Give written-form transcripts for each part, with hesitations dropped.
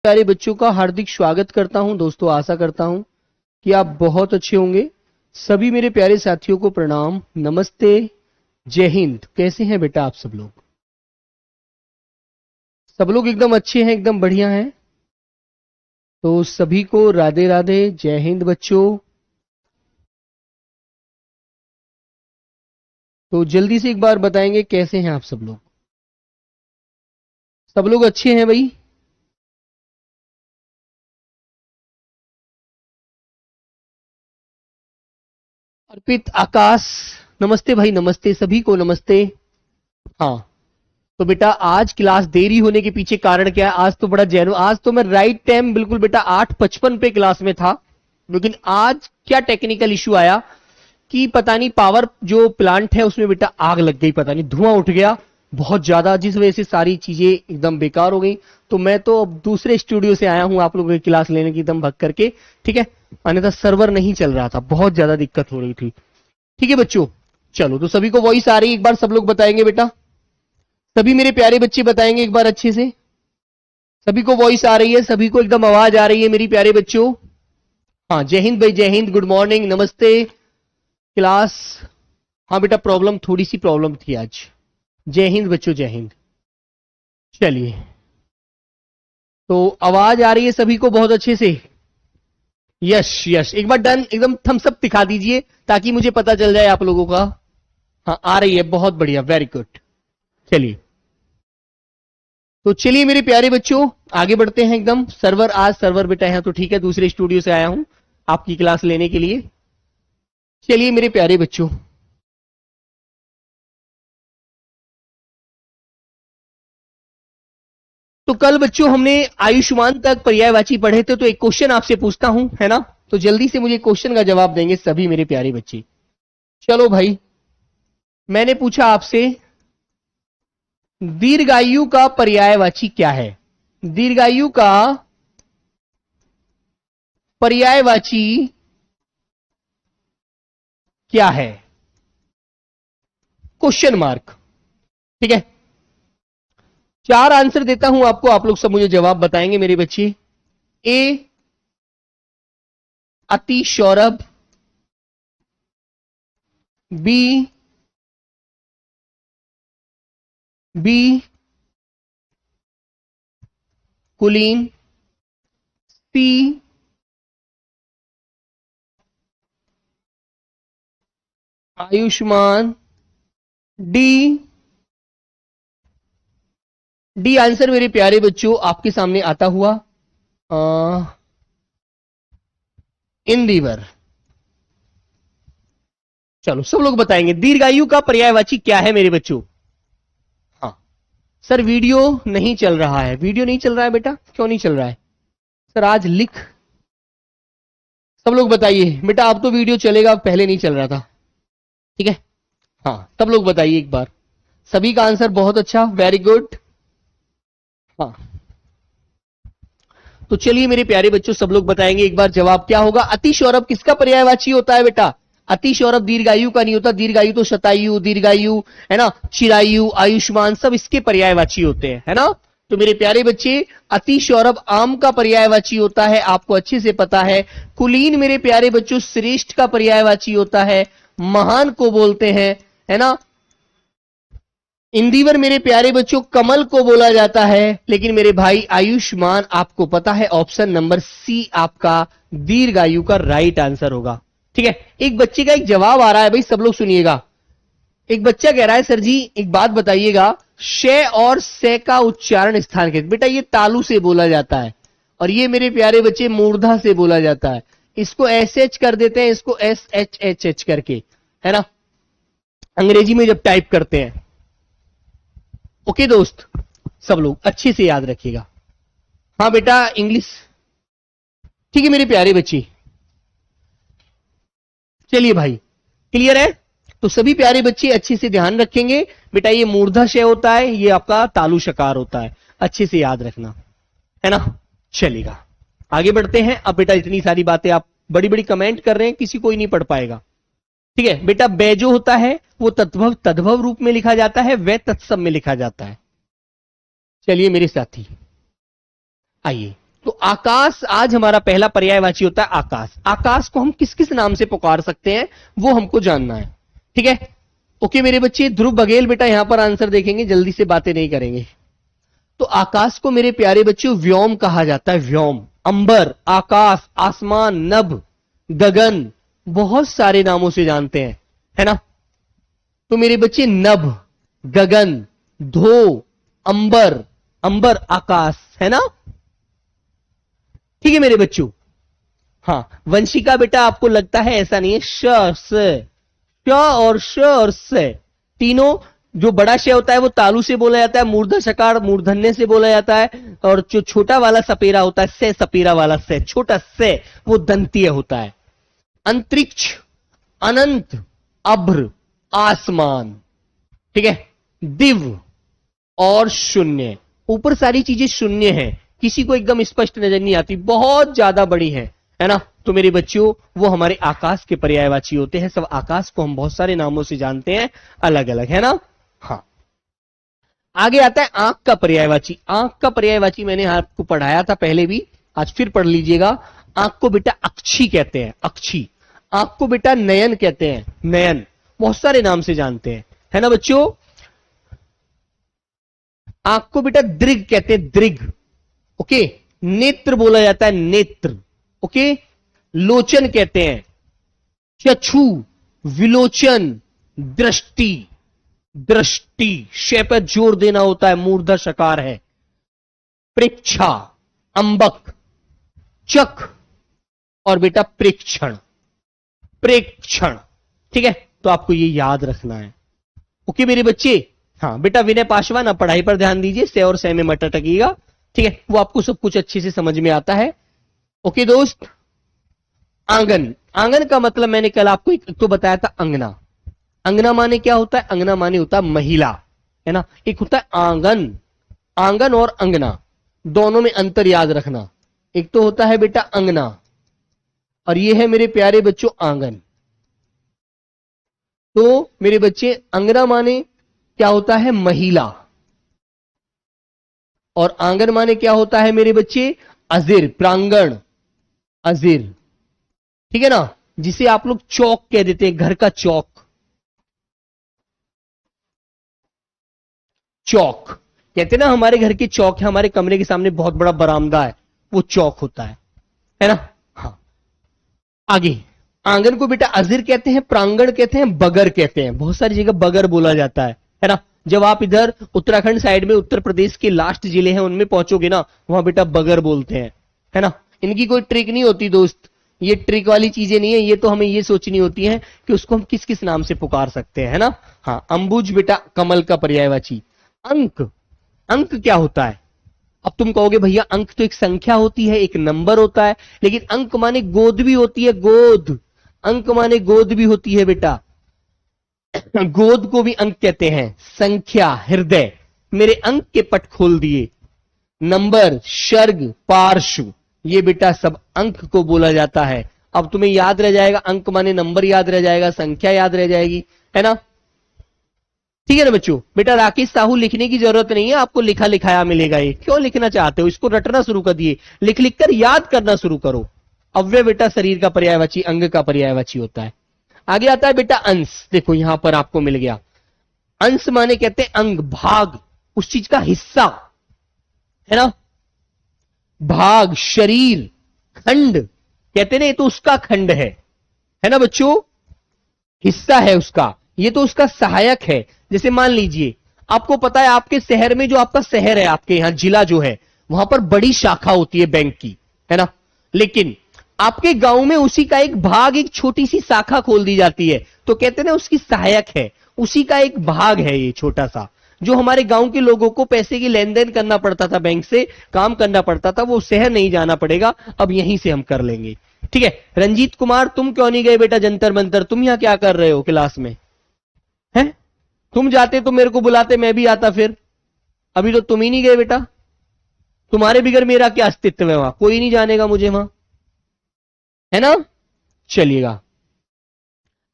सारे बच्चों का हार्दिक स्वागत करता हूं। दोस्तों आशा करता हूं कि आप बहुत अच्छे होंगे। सभी मेरे प्यारे साथियों को प्रणाम, नमस्ते, जय हिंद। कैसे हैं बेटा आप सब लोग? सब लोग एकदम अच्छे हैं, एकदम बढ़िया हैं। तो सभी को राधे राधे, जय हिंद बच्चों। तो जल्दी से एक बार बताएंगे कैसे हैं आप सब लोग? सब लोग अच्छे हैं भाई? अर्पित, आकाश, नमस्ते भाई, नमस्ते सभी को, नमस्ते। हाँ, तो बेटा आज क्लास देरी होने के पीछे कारण क्या है? आज तो बड़ा जैनो, आज तो मैं राइट टाइम बिल्कुल बेटा 8:55 पे क्लास में था, लेकिन आज क्या टेक्निकल इश्यू आया कि पता नहीं पावर जो प्लांट है उसमें बेटा आग लग गई, पता नहीं धुआं उठ गया बहुत ज्यादा, जिस वजह से सारी चीजें एकदम बेकार हो गई। तो मैं तो अब दूसरे स्टूडियो से आया हूं आप लोगों की क्लास लेने की एकदम भग करके, ठीक है। अन्यथा सर्वर नहीं चल रहा था, बहुत ज्यादा दिक्कत हो रही थी। ठीक है बच्चों, चलो तो सभी को वॉइस आ रही है? एक बार सब लोग बताएंगे बेटा, सभी मेरे प्यारे बच्चे बताएंगे एक बार अच्छे से। सभी को वॉइस आ रही है? सभी को एकदम आवाज आ रही है मेरी प्यारे बच्चों? हाँ, जय हिंद भाई, जय हिंद, गुड मॉर्निंग, नमस्ते क्लास। हाँ बेटा, थोड़ी सी प्रॉब्लम थी आज। जय हिंद बच्चों, जय हिंद। चलिए, तो आवाज आ रही है सभी को बहुत अच्छे से? यश यश, एक बार डन, एकदम थम्स अप दिखा दीजिए ताकि मुझे पता चल जाए आप लोगों का। हाँ आ रही है, बहुत बढ़िया, वेरी गुड। चलिए, तो चलिए मेरे प्यारे बच्चों आगे बढ़ते हैं एकदम। सर्वर बेटा है तो ठीक है, दूसरे स्टूडियो से आया हूं आपकी क्लास लेने के लिए। चलिए मेरे प्यारे बच्चों, तो कल बच्चों हमने आयुष्मान तक पर्यायवाची पढ़े थे, तो एक क्वेश्चन आपसे पूछता हूं, है ना? तो जल्दी से मुझे क्वेश्चन का जवाब देंगे सभी मेरे प्यारे बच्चे। चलो भाई, मैंने पूछा आपसे दीर्घायु का पर्यायवाची क्या है? दीर्घायु का पर्यायवाची क्या है? क्वेश्चन मार्क, ठीक है। 4 आंसर देता हूं आपको, आप लोग सब मुझे जवाब बताएंगे मेरे बच्चे। ए अति सौरभ, बी कुलीन, सी आयुष्मान, डी आंसर मेरे प्यारे बच्चों आपके सामने आता हुआ इंदिवर। चलो सब लोग बताएंगे दीर्घायु का पर्यायवाची क्या है मेरे बच्चों? हाँ सर, वीडियो नहीं चल रहा है। वीडियो नहीं चल रहा है बेटा, क्यों नहीं चल रहा है सर? आज लिख, सब लोग बताइए बेटा, अब तो वीडियो चलेगा, पहले नहीं चल रहा था, ठीक है। हाँ सब लोग बताइए एक बार। सभी का आंसर बहुत अच्छा, वेरी गुड। हाँ, तो चलिए मेरे प्यारे बच्चों सब लोग बताएंगे एक बार जवाब क्या होगा। अतिसौरभ किसका पर्यायवाची होता है बेटा? अतिसौरभ दीर्घायु का नहीं होता। दीर्घायु तो शतायु, दीर्घायु, है ना, चिरायु, आयुष्मान सब इसके पर्यायवाची होते हैं, है ना। तो मेरे प्यारे बच्चे, अतिसौरभ आम का पर्यायवाची होता है, आपको अच्छे से पता है। कुलीन मेरे प्यारे बच्चों श्रेष्ठ का पर्यायवाची होता है, महान को बोलते हैं, है ना। इंदिवर मेरे प्यारे बच्चों कमल को बोला जाता है। लेकिन मेरे भाई आयुष्मान, आपको पता है ऑप्शन नंबर सी आपका दीर्घायु का राइट आंसर होगा, ठीक है। एक बच्चे का एक जवाब आ रहा है भाई, सब लोग सुनिएगा। एक बच्चा कह रहा है सर जी एक बात बताइएगा, शे और से का उच्चारण स्थान के बेटा ये तालु से बोला जाता है, और ये मेरे प्यारे बच्चे मूर्धा से बोला जाता है। इसको एस एच कर देते हैं, इसको एस एच एच एच करके, है ना, अंग्रेजी में जब टाइप करते हैं। ओके दोस्त, सब लोग अच्छे से याद रखिएगा। हाँ बेटा इंग्लिश, ठीक है मेरे प्यारे बच्चे। चलिए भाई, क्लियर है? तो सभी प्यारे बच्चे अच्छे से ध्यान रखेंगे बेटा, ये मूर्धा शय होता है, ये आपका तालु शकार होता है, अच्छे से याद रखना, है ना। चलेगा, आगे बढ़ते हैं। अब बेटा इतनी सारी बातें आप बड़ी बड़ी कमेंट कर रहे हैं, किसी कोई नहीं पढ़ पाएगा, ठीक है बेटा। बै जो होता है वो तद्भव तद्भव रूप में लिखा जाता है, वे तत्सम में लिखा जाता है। चलिए मेरे साथी आइए, आकाश आज हमारा पहला पर्यायवाची होता है आकाश। आकाश को हम किस किस नाम से पुकार सकते हैं वो हमको जानना है, ठीक है। ओके मेरे बच्चे, ध्रुव बघेल बेटा यहां पर आंसर देखेंगे, जल्दी से बातें नहीं करेंगे। तो आकाश को मेरे प्यारे बच्चों व्योम कहा जाता है, व्योम। अंबर, आकाश, आसमान, नभ, गगन, बहुत सारे नामों से जानते हैं, है ना। तो मेरे बच्चे नभ, गगन, धो, अंबर, अंबर आकाश, है ना। ठीक है मेरे बच्चों। हाँ वंशिका बेटा आपको लगता है ऐसा नहीं है, श और श और स तीनों, जो बड़ा श होता है वो तालु से बोला जाता है, मूर्धा शकार मूर्धन्य से बोला जाता है, और जो छोटा वाला सपेरा होता है, से सपेरा वाला से, छोटा से, वो दंतीय होता है। अंतरिक्ष, अनंत, अभ्र, आसमान, ठीक है, दिव और शून्य। ऊपर सारी चीजें शून्य हैं, किसी को एकदम स्पष्ट नजर नहीं आती, बहुत ज्यादा बड़ी है ना। तो मेरे बच्चों वो हमारे आकाश के पर्यायवाची होते हैं। सब आकाश को हम बहुत सारे नामों से जानते हैं अलग अलग, है ना। हाँ आगे आता है आंख का पर्यायवाची। आंख का पर्यायवाची मैंने आपको पढ़ाया था पहले भी, आज फिर पढ़ लीजिएगा। आंख को बेटा अक्षी कहते हैं, अक्षी। आंख को बेटा नयन कहते हैं, नयन। बहुत सारे नाम से जानते हैं, है ना बच्चों। आंख को बेटा दृग कहते हैं, दृग। ओके, नेत्र बोला जाता है, नेत्र। ओके, लोचन कहते हैं, चक्षु, विलोचन, दृष्टि, दृष्टि, शय पर जोर देना होता है, मूर्धा शकार है। प्रेक्षा, अंबक, चक और बेटा प्रेक्षण, प्रेक्षण, ठीक है। तो आपको ये याद रखना है। ओके मेरे बच्चे। हाँ बेटा विनय पासवान, अब पढ़ाई पर ध्यान दीजिए, से और से में मत अटकिएगा, ठीक है। वो आपको सब कुछ अच्छे से समझ में आता है। ओके दोस्त। आंगन, आंगन का मतलब मैंने कल आपको एक तो बताया था, अंगना। अंगना माने क्या होता है, अंगना माने होता है महिला, है ना। एक होता है आंगन, आंगन और अंगना दोनों में अंतर याद रखना। एक तो होता है बेटा अंगना, और ये है मेरे प्यारे बच्चों आंगन। तो मेरे बच्चे अंगना माने क्या होता है, महिला, और आंगन माने क्या होता है मेरे बच्चे, अजीर, प्रांगण, अजीर, ठीक है ना। जिसे आप लोग चौक कह देते हैं, घर का चौक, चौक कहते हैं ना। हमारे घर के चौक है, हमारे कमरे के सामने बहुत बड़ा बरामदा है, वो चौक होता है ना। हाँ आगे, आंगन को बेटा अजीर कहते हैं, प्रांगण कहते हैं, बगर कहते हैं। बहुत सारी जगह बगर बोला जाता है ना। जब आप इधर उत्तराखंड साइड में, उत्तर प्रदेश के लास्ट जिले हैं उनमें पहुंचोगे ना, वहां बेटा बगर बोलते हैं, है ना। इनकी कोई ट्रिक नहीं होती दोस्त, ये ट्रिक वाली चीजें नहीं है, ये तो हमें ये सोचनी होती है कि उसको हम किस किस नाम से पुकार सकते हैं, है ना। हाँ अंबुज बेटा कमल का पर्यायवाची। अंक, अंक क्या होता है। अब तुम कहोगे भैया अंक तो एक संख्या होती है, एक नंबर होता है, लेकिन अंक माने गोद भी होती है, गोद। अंक माने गोद भी होती है बेटा, गोद को भी अंक कहते हैं। संख्या, हृदय, मेरे अंक के पट खोल दिए। नंबर, सर्ग, पार्श्व, ये बेटा सब अंक को बोला जाता है। अब तुम्हें याद रह जाएगा, अंक माने नंबर याद रह जाएगा, संख्या याद रह जाएगी, है ना। ठीक है ना बच्चों। बेटा राकेश साहू लिखने की जरूरत नहीं है, आपको लिखा लिखाया मिलेगा। ये क्यों लिखना चाहते हो, इसको रटना शुरू कर दिए, लिख लिख कर याद करना शुरू करो। अव्यय बेटा शरीर का पर्यायवाची, अंग का पर्यायवाची होता है। आगे आता है बेटा अंश। देखो यहां पर आपको मिल गया, अंश माने कहते हैं अंग, भाग, उस चीज का हिस्सा, है ना। भाग, शरीर, खंड कहते ना, ये तो उसका खंड है ना बच्चों, हिस्सा है उसका, ये तो उसका सहायक है। जैसे मान लीजिए आपको पता है आपके शहर में, जो आपका शहर है, आपके यहां जिला जो है, वहां पर बड़ी शाखा होती है बैंक की, है ना। लेकिन आपके गांव में उसी का एक भाग, एक छोटी सी शाखा खोल दी जाती है, तो कहते ना उसकी सहायक है, उसी का एक भाग है ये छोटा सा। जो हमारे गांव के लोगों को पैसे की लेन देन करना पड़ता था, बैंक से काम करना पड़ता था, वो शहर नहीं जाना पड़ेगा, अब यहीं से हम कर लेंगे। ठीक है। रंजीत कुमार तुम क्यों नहीं गए बेटा जंतर मंतर, तुम यहां क्या कर रहे हो क्लास में, हैं? तुम जाते तो मेरे को बुलाते, मैं भी आता फिर। अभी तो तुम ही नहीं गए बेटा, तुम्हारे बिगैर मेरा क्या अस्तित्व है वहां, कोई नहीं जानेगा मुझे वहां, है ना। चलिएगा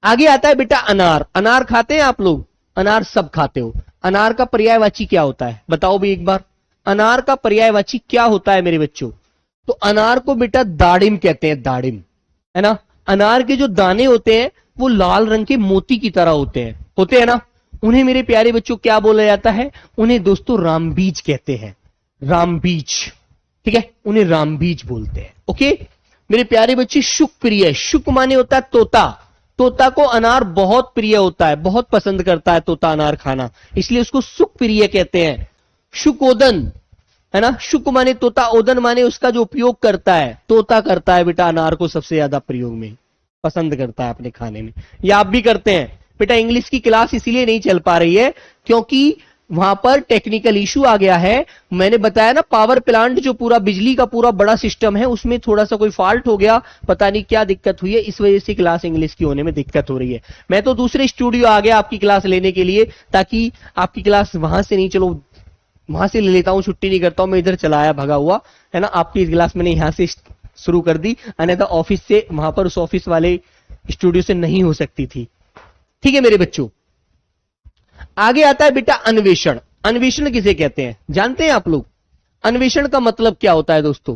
आगे आता है बेटा अनार। अनार खाते हैं आप लोग, अनार सब खाते हो। अनार का पर्यायवाची क्या होता है बताओ भी एक बार, अनार का पर्यायवाची क्या होता है मेरे बच्चों। तो अनार को बेटा दाड़िम कहते हैं, दाड़िम, है ना। अनार के जो दाने होते हैं वो लाल रंग के मोती की तरह होते हैं ना। उन्हें मेरे प्यारे बच्चों क्या बोला जाता है? उन्हें दोस्तों रामबीज कहते हैं, रामबीज, ठीक है, उन्हें रामबीज बोलते हैं। ओके मेरे प्यारे बच्चे, शुक प्रिय, शुक माने होता है तोता, तोता को अनार बहुत प्रिय होता है, बहुत पसंद करता है तोता अनार खाना, इसलिए उसको सुख प्रिय कहते हैं। शुकोदन, है ना, शुक माने तोता, ओदन माने उसका जो उपयोग करता है, तोता करता है बेटा अनार को सबसे ज्यादा प्रयोग में, पसंद करता है अपने खाने में। ये आप भी करते हैं बेटा। इंग्लिश की क्लास इसीलिए नहीं चल पा रही है क्योंकि वहां पर टेक्निकल इशू आ गया है। मैंने बताया ना, पावर प्लांट जो पूरा बिजली का पूरा बड़ा सिस्टम है उसमें थोड़ा सा कोई फॉल्ट हो गया, पता नहीं क्या दिक्कत हुई है, इस वजह से क्लास इंग्लिश की होने में दिक्कत हो रही है। मैं तो दूसरे स्टूडियो आ गया आपकी क्लास लेने के लिए, ताकि आपकी क्लास वहां से नहीं, चलो वहां से ले लेता हूं, छुट्टी नहीं करता हूं, मैं इधर चला आया भगा हुआ, है ना। आपकी इस क्लास मैंने यहां से शुरू कर दी, अन्यथा ऑफिस से, वहां पर उस ऑफिस वाले स्टूडियो से नहीं हो सकती थी। ठीक है मेरे बच्चों, आगे आता है बेटा अन्वेषण। अन्वेषण किसे कहते हैं जानते हैं आप लोग? अन्वेषण का मतलब क्या होता है दोस्तों?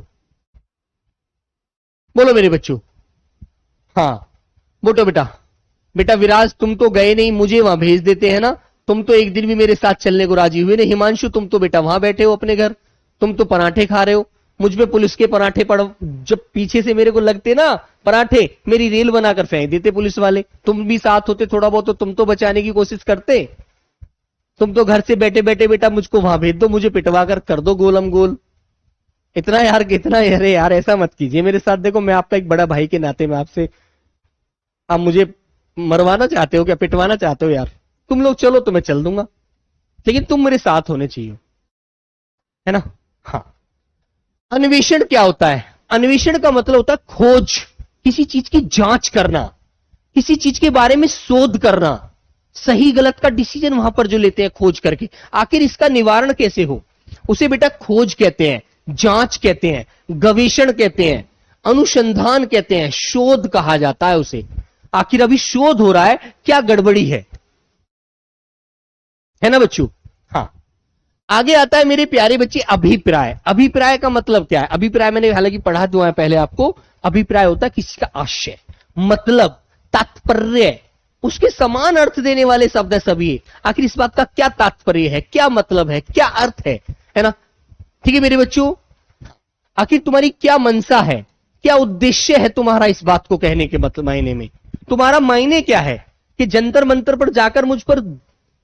बोलो मेरे बच्चों। हाँ बोलो बेटा। बेटा विराज तुम तो गए नहीं, मुझे वहां भेज देते हैं ना, तुम तो एक दिन भी मेरे साथ चलने को राजी हुए नहीं। हिमांशु तुम तो बेटा वहां बैठे हो अपने घर, तुम तो पराठे खा रहे हो, मुझ पे पुलिस के पराठे पड़, जब पीछे से मेरे को लगते ना पराठे, मेरी रेल बनाकर फेंक देते पुलिस वाले। तुम भी साथ होते थोड़ा बहुत तो तुम तो बचाने की कोशिश करते। तुम तो घर से बैठे बैठे बेटा मुझको वहां भेज दो, मुझे पिटवा कर दो गोलम गोल। इतना यार, कितना, अरे यार ऐसा मत कीजिए मेरे साथ। देखो मैं आपका एक बड़ा भाई के नाते में आपसे, आप मुझे मरवाना चाहते हो क्या, पिटवाना चाहते हो यार? तुम लोग चलो तो मैं चल दूंगा, लेकिन तुम मेरे साथ होने चाहिए, है ना। हाँ, अन्वेषण क्या होता है? अन्वेषण का मतलब होता है खोज, किसी चीज की जांच करना, किसी चीज के बारे में शोध करना, सही गलत का डिसीजन वहां पर जो लेते हैं खोज करके, आखिर इसका निवारण कैसे हो, उसे बेटा खोज कहते हैं, जांच कहते हैं, गवेषण कहते हैं, अनुसंधान कहते हैं, शोध कहा जाता है उसे। आखिर अभी शोध हो रहा है, क्या गड़बड़ी है ना बच्चों। हाँ, आगे आता है मेरे प्यारे बच्चे अभिप्राय। अभिप्राय का मतलब क्या है? अभिप्राय मैंने हालांकि पढ़ा दिया है पहले आपको। अभिप्राय होता है किसी का आशय, मतलब, तात्पर्य, उसके समान अर्थ देने वाले शब्द है सभी। आखिर इस बात का क्या तात्पर्य है, क्या मतलब है, क्या अर्थ है ना। ठीक है मेरे बच्चों, आखिर तुम्हारी क्या मनसा है, क्या उद्देश्य है तुम्हारा इस बात को कहने के मतलब मायने में? तुम्हारा मायने क्या है कि जंतर मंतर पर जाकर मुझ पर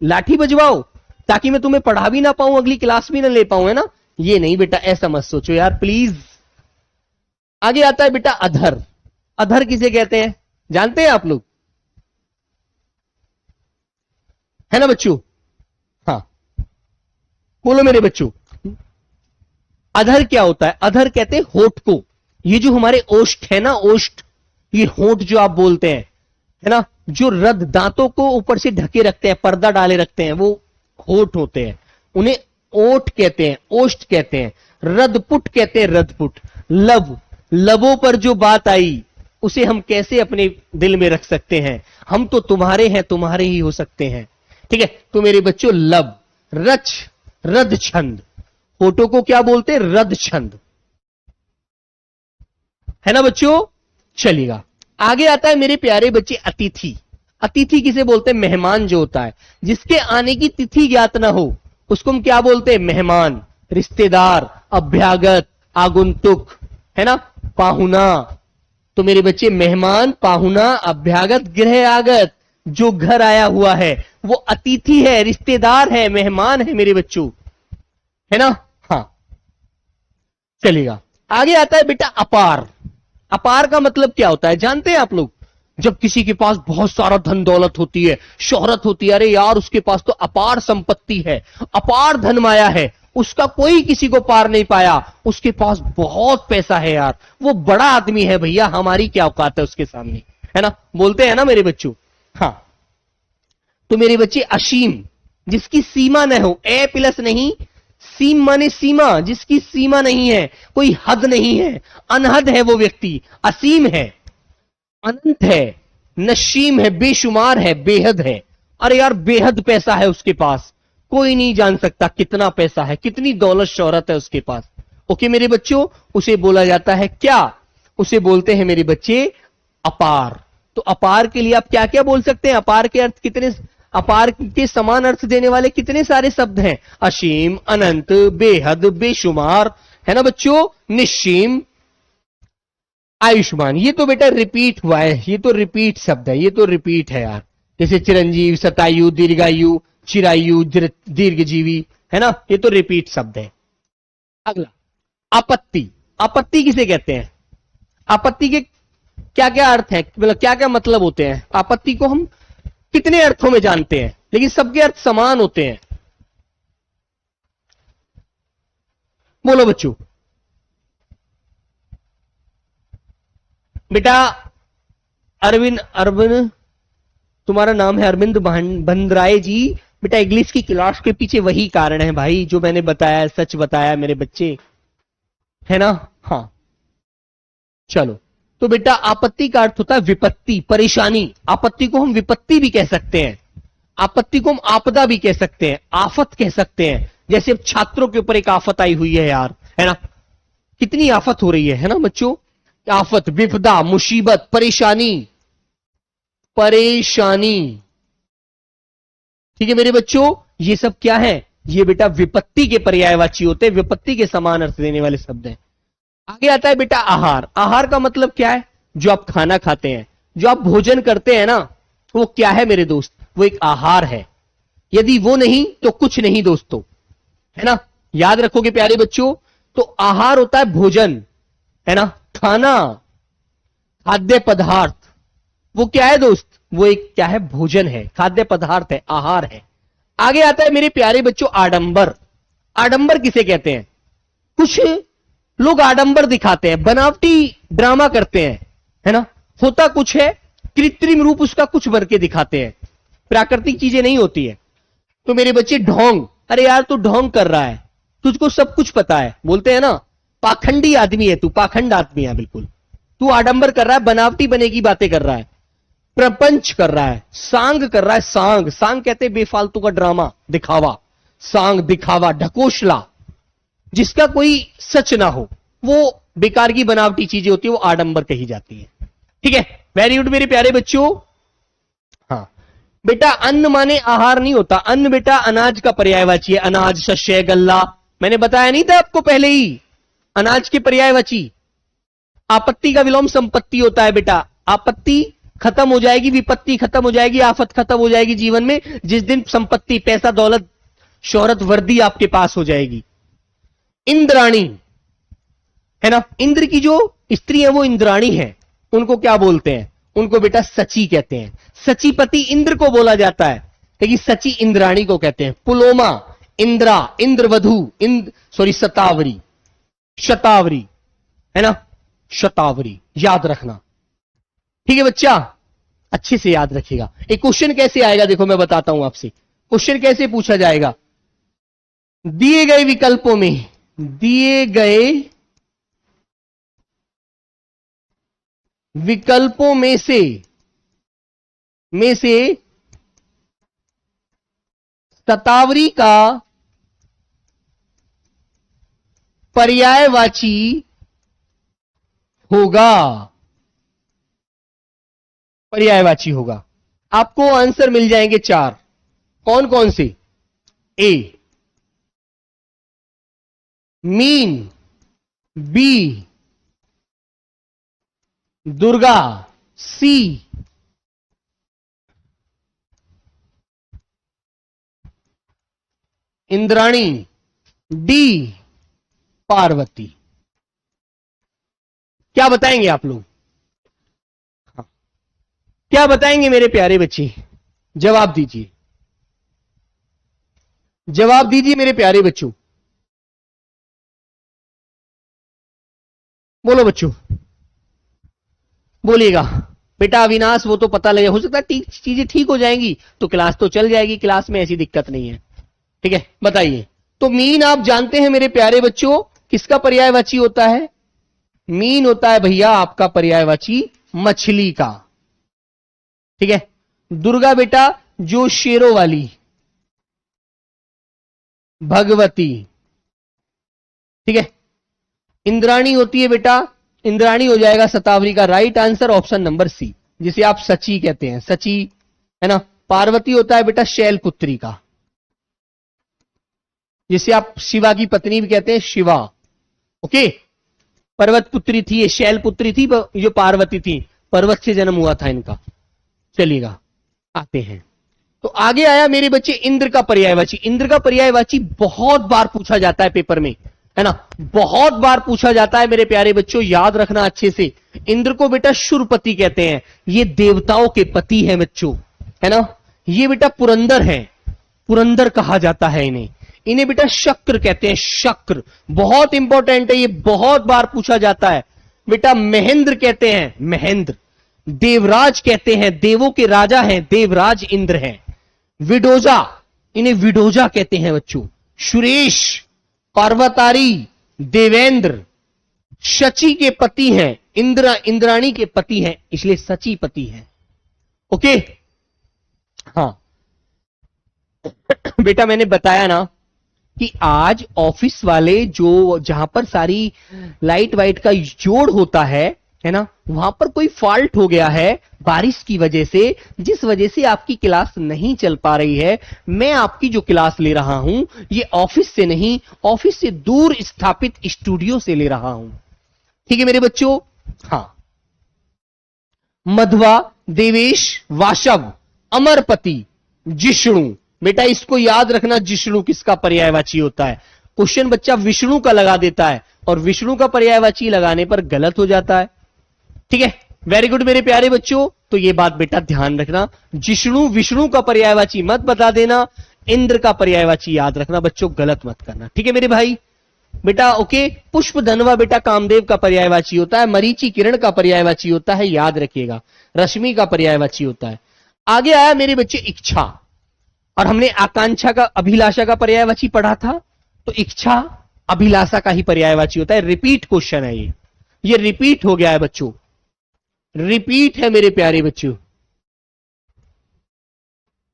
लाठी बजवाओ ताकि मैं तुम्हें पढ़ा भी ना पाऊं, अगली क्लास भी ना ले पाऊं, है ना। ये नहीं बेटा, ऐसा मत सोचो यार प्लीज। आगे आता है बेटा अधर। अधर किसे कहते हैं जानते हैं आप लोग? है ना बच्चों। हाँ बोलो मेरे बच्चों, अधर क्या होता है? अधर कहते हैं होठ को। ये जो हमारे ओष्ठ है ना, ओष्ठ, ये होठ जो आप बोलते हैं, है ना, जो रद दांतों को ऊपर से ढके रखते हैं, पर्दा डाले रखते हैं, वो होठ होते हैं, उन्हें ओठ कहते हैं, ओष्ठ कहते हैं। रदपुट कहते हैं, रदपुट। लब, लबों पर जो बात आई उसे हम कैसे अपने दिल में रख सकते हैं? हम तो तुम्हारे हैं, तुम्हारे ही हो सकते हैं। ठीक है, तो मेरे बच्चों लब, रच, रद छंद, फोटो को क्या बोलते हैं? रद छंद, है ना बच्चों। चलिएगा, आगे आता है मेरे प्यारे बच्चे अतिथि। अतिथि किसे बोलते हैं? मेहमान जो होता है, जिसके आने की तिथि ज्ञात ना हो उसको हम क्या बोलते हैं? मेहमान, रिश्तेदार, अभ्यागत, आगुंतुक, है ना, पाहुना। तो मेरे बच्चे मेहमान, पाहुना, अभ्यागत, गृह आगत, जो घर आया हुआ है वो अतिथि है, रिश्तेदार है, मेहमान है मेरे बच्चों, है ना। हाँ चलिएगा, आगे आता है बेटा अपार। अपार का मतलब क्या होता है जानते हैं आप लोग? जब किसी के पास बहुत सारा धन दौलत होती है, शोहरत होती है, अरे यार उसके पास तो अपार संपत्ति है, अपार धन माया है, उसका कोई किसी को पार नहीं पाया, उसके पास बहुत पैसा है यार, वो बड़ा आदमी है भैया, हमारी क्या औकात है उसके सामने, है ना, बोलते हैं ना मेरे बच्चों। हाँ, तो मेरे बच्चे असीम, जिसकी सीमा न हो, ए प्लस नहीं, सीम माने सीमा, जिसकी सीमा नहीं है, कोई हद नहीं है, अनहद है वो व्यक्ति, असीम है, अनंत है, नशीम है, बेशुमार है, बेहद है। अरे यार बेहद पैसा है उसके पास, कोई नहीं जान सकता कितना पैसा है, कितनी दौलत शोहरत है उसके पास, ओके मेरे बच्चों, उसे बोला जाता है क्या? उसे बोलते हैं मेरे बच्चे अपार। तो अपार के लिए आप क्या क्या बोल सकते हैं? अपार के अर्थ कितने, अपार के समान अर्थ देने वाले कितने सारे शब्द हैं? असीम, अनंत, बेहद, बेशुमार, है ना बच्चों, निश्चिम, आयुष्मान। ये तो बेटा रिपीट हुआ है, ये तो रिपीट शब्द है, ये तो रिपीट है यार। जैसे चिरंजीव, शतायु, दीर्घायु, चिरायु, दीर्घजीवी, है ना, ये तो रिपीट शब्द है। अगला आपत्ति। आपत्ति किसे कहते हैं? आपत्ति के क्या क्या अर्थ है, मतलब क्या क्या मतलब होते हैं? आपत्ति को हम कितने अर्थों में जानते हैं, लेकिन सबके अर्थ समान होते हैं? बोलो बच्चों। बेटा अरविंद, अरविंद तुम्हारा नाम है अरविंद भंद्राए जी। बेटा इंग्लिश की क्लास के पीछे वही कारण है भाई, जो मैंने बताया, सच बताया मेरे बच्चे, है ना? हाँ चलो, तो बेटा आपत्ति का अर्थ होता है विपत्ति, परेशानी। आपत्ति को हम विपत्ति भी कह सकते हैं, आपत्ति को हम आपदा भी कह सकते हैं, आफत कह सकते हैं। जैसे अब छात्रों के ऊपर एक आफत आई हुई है यार, है ना, कितनी आफत हो रही है ना बच्चों? आफत, विपदा, मुसीबत, परेशानी, परेशानी। ठीक है मेरे बच्चों, ये सब क्या है? ये बेटा विपत्ति के पर्यायवाची होते हैं, विपत्ति के समान अर्थ देने वाले शब्द हैं। आगे आता है बेटा आहार। आहार का मतलब क्या है? जो आप खाना खाते हैं, जो आप भोजन करते हैं ना, वो क्या है मेरे दोस्त? वो एक आहार है। यदि वो नहीं तो कुछ नहीं दोस्तों, है ना? याद रखोगे प्यारे बच्चों, तो आहार होता है भोजन, है ना, खाना, खाद्य पदार्थ। वो क्या है दोस्त? वो एक क्या है? भोजन है, खाद्य पदार्थ है, आहार है। आगे आता है मेरे प्यारे बच्चों आडंबर। आडंबर किसे कहते हैं? कुछ लोग आडंबर दिखाते हैं, बनावटी ड्रामा करते हैं, है ना, होता कुछ है, कृत्रिम रूप उसका कुछ बन के दिखाते हैं, प्राकृतिक चीजें नहीं होती है। तो मेरे बच्चे ढोंग, अरे यार तू ढोंग कर रहा है, तुझको सब कुछ पता है, बोलते हैं ना, पाखंडी आदमी है तू, पाखंड आदमी है बिल्कुल, तू आडंबर कर रहा है, बनावटी बने की बातें कर रहा है, प्रपंच कर रहा है, सांग कर रहा है, सांग, सांग कहते हैं बेफालतू का ड्रामा, दिखावा, सांग, दिखावा, ढकोसला, जिसका कोई सच ना हो, वो बेकार की बनावटी चीजें होती है, वो आडंबर कही जाती है। ठीक है, वेरी गुड मेरे प्यारे बच्चों। हाँ बेटा, अन्न माने आहार नहीं होता, अन्न बेटा अनाज का पर्यायवाची है, अनाज, शस्य, गल्ला, मैंने बताया नहीं था आपको पहले ही, अनाज के पर्यायवाची। आपत्ति का विलोम संपत्ति होता है बेटा, आपत्ति खत्म हो जाएगी, विपत्ति खत्म हो जाएगी, आफत खत्म हो जाएगी जीवन में जिस दिन संपत्ति, पैसा, दौलत, शोहरत, वर्दी आपके पास हो जाएगी। इंद्राणी, है ना, इंद्र की जो स्त्री है वो इंद्राणी है, उनको क्या बोलते हैं? उनको बेटा सची कहते हैं। सचीपति इंद्र को बोला जाता है, लेकिन सची इंद्राणी को कहते हैं। पुलोमा, इंद्रा, इंद्रवधु, सॉरी शतावरी, शतावरी, है ना, शतावरी, याद रखना। ठीक है बच्चा, अच्छे से याद रखिएगा। एक क्वेश्चन कैसे आएगा देखो मैं बताता हूं आपसे, क्वेश्चन कैसे पूछा जाएगा। दिए गए विकल्पों में, दिए गए विकल्पों में से शतावरी का पर्यायवाची होगा, पर्यायवाची होगा। आपको आंसर मिल जाएंगे 4, कौन कौन से? ए मीन, बी दुर्गा, सी इंद्राणी, डी पार्वती। क्या बताएंगे आप लोग? हाँ। क्या बताएंगे मेरे प्यारे बच्चे? जवाब दीजिए, जवाब दीजिए मेरे प्यारे बच्चों, बोलो बच्चों, बोलिएगा। बेटा अविनाश वो तो पता लगे, हो सकता है चीजें ठीक हो जाएंगी तो क्लास तो चल जाएगी, क्लास में ऐसी दिक्कत नहीं है। ठीक है बताइए। तो मीन आप जानते हैं मेरे प्यारे बच्चों किसका पर्यायवाची होता है? मीन होता है भैया आपका पर्यायवाची मछली का। ठीक है, दुर्गा बेटा जो शेरों वाली, भगवती। ठीक है, इंद्राणी होती है बेटा, इंद्राणी हो जाएगा शतावरी का right answer option number C, जिसे आप सची कहते हैं, सची है ना। पार्वती होता है बेटा शैलपुत्री का, जिसे आप शिवा की पत्नी भी कहते हैं, शिवा। ओके, पर्वत पुत्री थी ये, शैलपुत्री थी जो पार्वती थी, पर्वत से जन्म हुआ था इनका। चलिएगा आते हैं, तो आगे आया मेरे बच्चे इंद्र का पर्यायवाची। इंद्र का पर्यायवाची बहुत बार पूछा जाता है पेपर में, है ना, बहुत बार पूछा जाता है मेरे प्यारे बच्चों, याद रखना अच्छे से। इंद्र को बेटा शूरपति कहते हैं, ये देवताओं के पति हैं बच्चों, है ना। ये बेटा पुरंदर है, पुरंदर कहा जाता है इन्हें। इन्हें बेटा शक्र कहते हैं, शक्र बहुत इंपॉर्टेंट है, ये बहुत बार पूछा जाता है बेटा। महेंद्र कहते हैं, महेंद्र। देवराज कहते हैं, देवों के राजा हैं, देवराज इंद्र हैं। विडोजा, इन्हें विडोजा कहते हैं बच्चों। सुरेश, पर्वतारी, देवेंद्र, शची के पति हैं, इंद्राणी के पति हैं, इसलिए सची पति हैं। ओके, हाँ बेटा मैंने बताया ना कि आज ऑफिस वाले जो जहां पर सारी लाइट वाइट का जोड़ होता है ना, वहां पर कोई फॉल्ट हो गया है बारिश की वजह से, जिस वजह से आपकी क्लास नहीं चल पा रही है। मैं आपकी जो क्लास ले रहा हूं ये ऑफिस से नहीं, ऑफिस से दूर स्थापित स्टूडियो से ले रहा हूं, ठीक है मेरे बच्चों। हाँ, मध्वा, देवेश, वाशव, अमरपति, जिष्णु। बेटा इसको याद रखना, जिष्णु किसका पर्यायवाची होता है। क्वेश्चन बच्चा विष्णु का लगा देता है और विष्णु का पर्यायवाची लगाने पर गलत हो जाता है, ठीक है। वेरी गुड मेरे प्यारे बच्चों, तो ये बात बेटा ध्यान रखना, जिष्णु विष्णु का पर्यायवाची मत बता देना, इंद्र का पर्यायवाची याद रखना बच्चों, गलत मत करना, ठीक है मेरे भाई बेटा। ओके, पुष्प धनवा बेटा कामदेव का पर्यायवाची होता है, मरीचि किरण का पर्यायवाची होता है, याद रखिएगा। रश्मि का पर्यायवाची होता है। आगे आया मेरे बच्चे इच्छा, और हमने आकांक्षा का, अभिलाषा का पर्यायवाची पढ़ा था, तो इच्छा अभिलाषा का ही पर्यायवाची होता है। रिपीट क्वेश्चन है ये रिपीट हो गया है बच्चों, रिपीट है मेरे प्यारे बच्चों,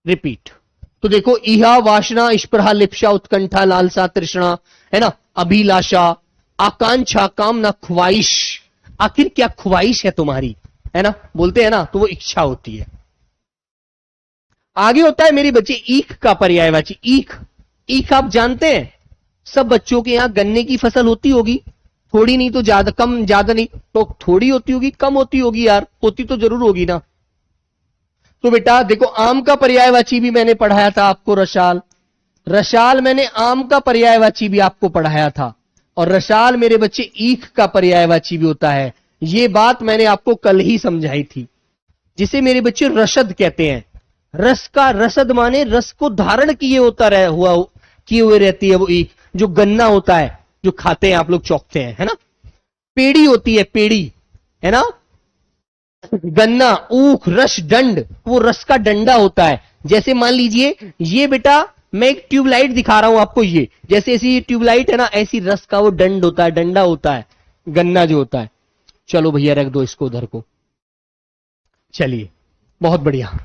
रिपीट। तो देखो, इहा, वासना, स्पृहा, लिप्सा, उत्कंठा, लालसा, तृष्णा, है ना, अभिलाषा, आकांक्षा, कामना, ख्वाहिश। आखिर क्या ख्वाहिश है तुम्हारी, है ना, बोलते हैं ना, तो वो इच्छा होती है। आगे होता है मेरे बच्चे ईख का पर्यायवाची। ईख, ईख आप जानते हैं, सब बच्चों के यहां गन्ने की फसल होती होगी, थोड़ी नहीं तो ज्यादा, कम ज्यादा नहीं तो थोड़ी होती होगी, कम होती होगी यार, होती तो जरूर होगी ना। तो बेटा देखो, आम का पर्यायवाची भी मैंने पढ़ाया था आपको, रसाल। रसाल मैंने आम का पर्यायवाची भी आपको पढ़ाया था, और रसाल मेरे बच्चे ईख का पर्यायवाची भी होता है। ये बात मैंने आपको कल ही समझाई थी, जिसे मेरे बच्चे रसद कहते हैं। रस का, रसद माने रस को धारण किए किए हुए रहती है वो ईख, जो गन्ना होता है जो खाते हैं आप लोग, चौकते हैं, है ना। पेड़ी होती है, पेड़ी, है ना। गन्ना, ऊख, रस दंड, वो रस का डंडा होता है। जैसे मान लीजिए ये बेटा, मैं एक ट्यूबलाइट दिखा रहा हूं आपको, ये जैसे ऐसी ट्यूबलाइट है ना, ऐसी रस का वो दंड होता है, डंडा होता है, गन्ना जो होता है। चलो भैया रख दो इसको उधर को, चलिए बहुत बढ़िया।